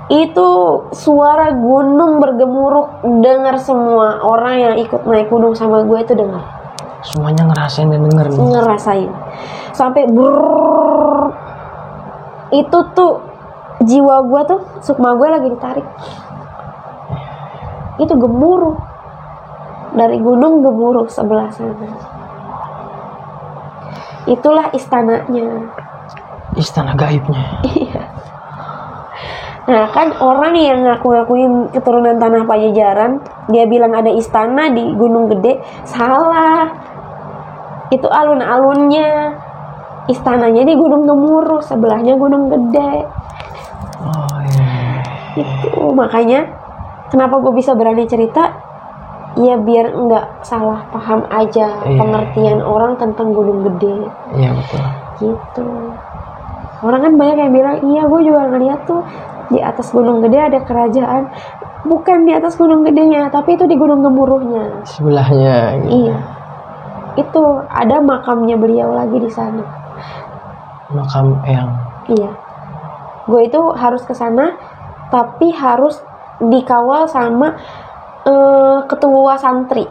Itu suara gunung bergemuruh, dengar semua orang yang ikut naik gunung sama gue itu dengar. Semuanya ngerasain dan denger nih. Ngerasain. Sampai brrrr. Itu tuh jiwa gue tuh, sukma gue lagi ditarik. Itu gemuruh. Dari gunung gemuruh sebelah sana. Itulah istananya. Istana gaibnya. Iya. Nah kan orang yang ngaku-ngakuin keturunan tanah Pajajaran, dia bilang ada istana di Gunung Gede, salah. Itu alun-alunnya. Istananya di Gunung Gemuruh, sebelahnya Gunung Gede. Itu makanya kenapa gue bisa berani cerita, ya biar nggak salah paham aja pengertian orang tentang Gunung Gede. Iya betul. Gitu. Orang kan banyak yang bilang, iya gue juga ngeliat tuh di atas Gunung Gede ada kerajaan. Bukan di atas Gunung Gedenya, tapi itu di Gunung Gemuruhnya. Sebelahnya. Gitu. Iya. Itu ada makamnya beliau lagi di sana. Makam Eyang. Iya. Gue itu harus ke sana, tapi harus dikawal sama ketua santri.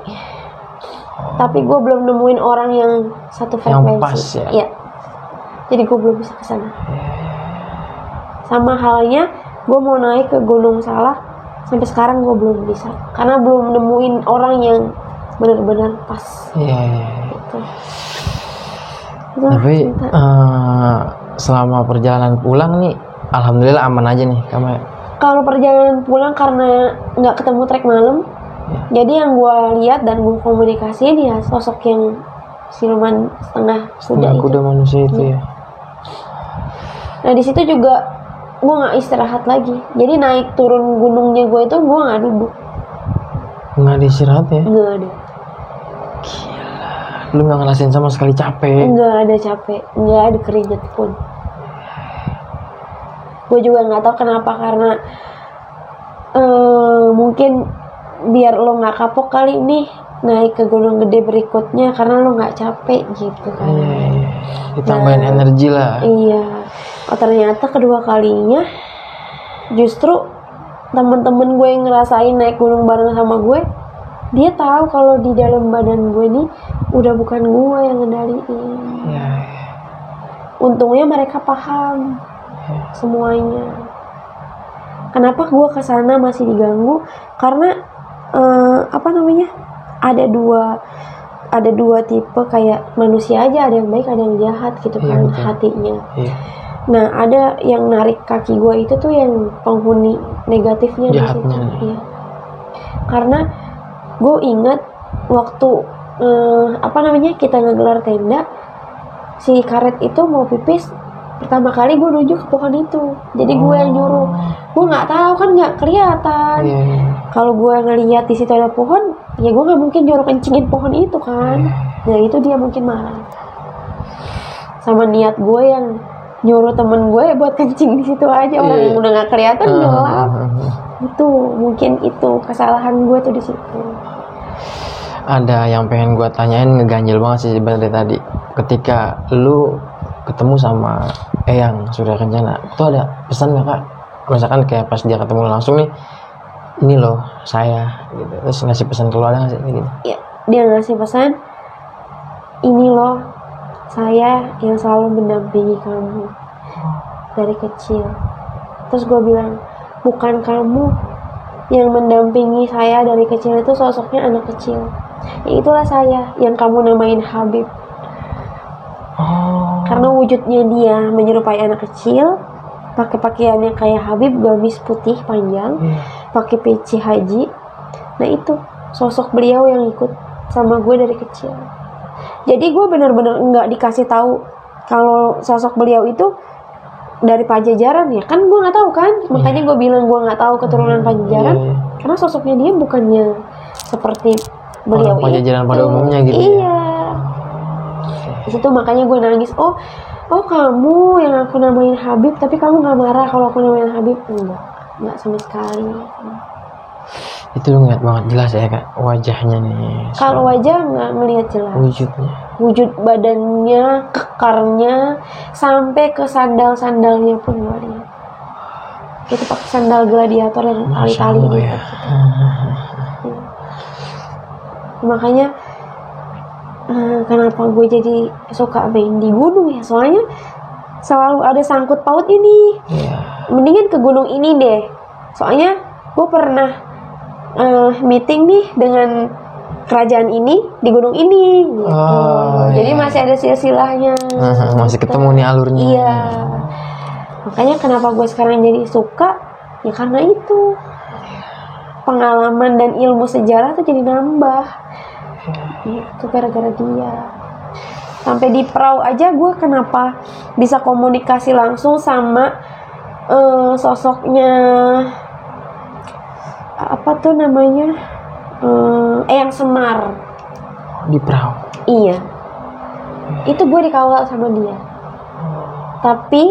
Tapi gue belum nemuin orang yang satu frekuensi. Yang pas ya. Iya. Jadi gue belum bisa ke sana. Sama halnya gue mau naik ke Gunung Salak, sampai sekarang gue belum bisa karena belum nemuin orang yang benar-benar pas. Iya. Gitu. Tapi selama perjalanan pulang nih, alhamdulillah aman aja nih kamu. Kalau perjalanan pulang karena nggak ketemu trek malam, jadi yang gue lihat dan gue komunikasiin ya sosok yang siluman setengah kuda manusia itu ya. Nah di situ juga gue nggak istirahat lagi, jadi naik turun gunungnya gue itu gue nggak duduk. Nggak ada istirahat ya? Nggak ada. Gila, lu nggak ngerasain sama sekali capek? Nggak ada capek, nggak ada keringet pun. Gue juga nggak tahu kenapa, karena mungkin biar lo nggak kapok kali ini naik ke Gunung Gede berikutnya, karena lo nggak capek gitu kan. Iya. Ditambahin energi lah. Iya. Oh ternyata kedua kalinya justru temen-temen gue yang ngerasain naik gunung bareng sama gue, dia tahu kalau di dalam badan gue ini udah bukan gue yang ngendaliin. Iya. Untungnya mereka paham semuanya. Kenapa gue kesana masih diganggu? Karena ada dua tipe kayak manusia aja, ada yang baik ada yang jahat gitu kan. Betul. Hatinya. Iya. Nah ada yang narik kaki gue itu tuh yang penghuni negatifnya di situ. Iya. Karena gue ingat waktu kita ngegelar tenda, si karet itu mau pipis, pertama kali gue nunjuk ke pohon itu, jadi gue yang nyuruh. Gue nggak tahu kan, nggak kelihatan. Kalau gue ngelihat di situ ada pohon, ya gue nggak mungkin nyuruh kencingin pohon itu kan. Nah itu dia mungkin marah sama niat gue yang nyuruh temen gue buat kencing di situ aja, orang yang udah nggak kelihatan gelap. Itu mungkin itu kesalahan gue tuh di situ. Ada yang pengen gue tanyain, ngeganjel banget sih dari tadi. Ketika lu ketemu sama Eyang Surya Kencana, itu ada pesan gak kak? Misalkan kayak pas dia ketemu langsung nih, ini loh saya gitu, terus ngasih pesan ke lu, ada gak sih gitu? Ya, dia ngasih pesan, ini loh saya yang selalu mendampingi kamu dari kecil. Terus gue bilang, bukan kamu yang mendampingi saya dari kecil, itu sosoknya anak kecil. Ya itulah saya yang kamu namain Habib. Karena wujudnya dia menyerupai anak kecil, pakai pakaiannya kayak Habib, gamis putih panjang, pakai peci haji. Nah itu sosok beliau yang ikut sama gue dari kecil. Jadi gue bener-bener nggak dikasih tahu kalau sosok beliau itu dari Pajajaran ya, kan gue nggak tahu kan, makanya gue bilang gue nggak tahu keturunan Pajajaran, karena sosoknya dia bukannya seperti beliau orang Pajajaran pada umumnya gitu. Iya. Di situ makanya gue nangis. Oh kamu yang aku namain Habib, tapi kamu nggak marah kalau aku namain Habib? Enggak sama sekali. Itu lu ngeliat banget jelas ya kak wajahnya nih. Kalau wajah nggak ngelihat jelas. Wujud badannya, kekarnya, sampai ke sandalnya pun gue lihat. Itu pakai sandal gladiator yang tali-tali gitu. Ya. Makanya kenapa gue jadi suka main di gunung ya? Soalnya selalu ada sangkut paut ini. Mendingan ke gunung ini deh. Soalnya gue pernah meeting nih dengan kerajaan ini di gunung ini gitu. Jadi masih ada silsilahnya. Masih ketemu nih alurnya. Iya. Makanya kenapa gue sekarang jadi suka ya karena itu. Pengalaman dan ilmu sejarah tuh jadi nambah. Itu gara-gara dia. Sampai di perahu aja gue kenapa bisa komunikasi langsung sama sosoknya apa tuh namanya Eyang Semar di perahu. Iya, itu gue dikawal sama dia. Tapi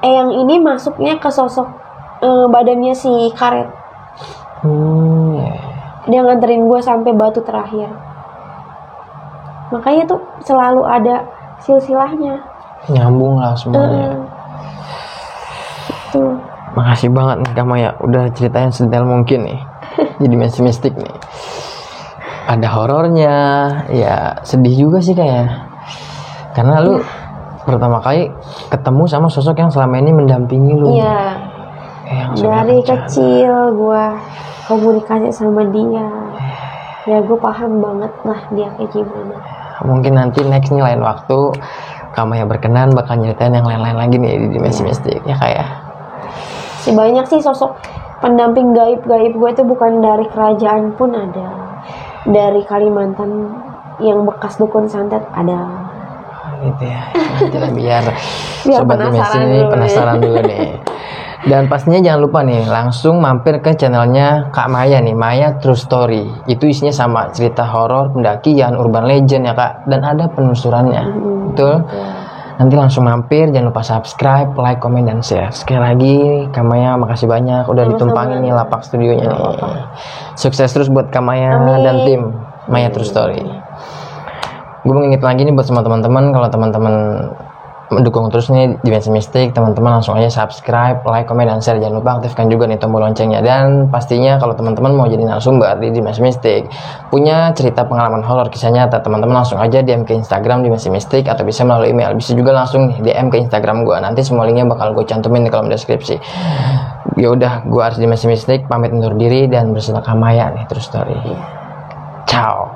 Eyang ini masuknya ke sosok badannya si karet. Dia nganterin gue sampai batu terakhir. Makanya tuh selalu ada silsilahnya. Nyambung lah semuanya. Tuh. Makasih banget nih Kak Maya udah ceritain sedetail mungkin nih di dimensi mistik nih. Ada horornya, ya sedih juga sih kayak. Karena lu pertama kali ketemu sama sosok yang selama ini mendampingi lu. Iya. Dari kecil gua komunikasi sama dia. Ya gue paham banget lah dia kayak gimana. Mungkin nanti next nih lain waktu Kak Maya berkenan bakal nyeritain yang lain-lain lagi nih di dimensi mistik ya kayak. Banyak sih sosok pendamping gaib-gaib gue itu bukan dari kerajaan pun ada. Dari Kalimantan yang bekas dukun santet ada. Gitu ya. biar sobat dimensi ini penasaran dulu nih. Dan pastinya jangan lupa nih langsung mampir ke channelnya Kak Maya nih, Maya True Story. Itu isinya sama cerita horor, pendakian, urban legend ya Kak, dan ada penelusurannya. Betul? Nanti langsung mampir, jangan lupa subscribe, like, komen, dan share. Sekali lagi, Kak Maya makasih banyak udah ditumpangin nih lapak studionya nih. Sukses terus buat Kak Maya dan tim Maya True Story. Gue mau inget lagi nih buat semua teman-teman, kalau teman-teman mendukung terus nih Dimensi Mistik, teman-teman langsung aja subscribe, like, komen, dan share. Jangan lupa aktifkan juga nih tombol loncengnya. Dan pastinya kalau teman-teman mau jadi narasumber di Dimensi Mistik, punya cerita pengalaman horor kisah nyata, teman-teman langsung aja DM ke Instagram Dimensi Mistik atau bisa melalui email. Bisa juga langsung nih DM ke Instagram gue. Nanti semua linknya bakal gue cantumin di kolom deskripsi. Ya udah, gue harus Dimensi Mistik pamit undur diri dan bersama Kak Maya nih True Story. Ciao.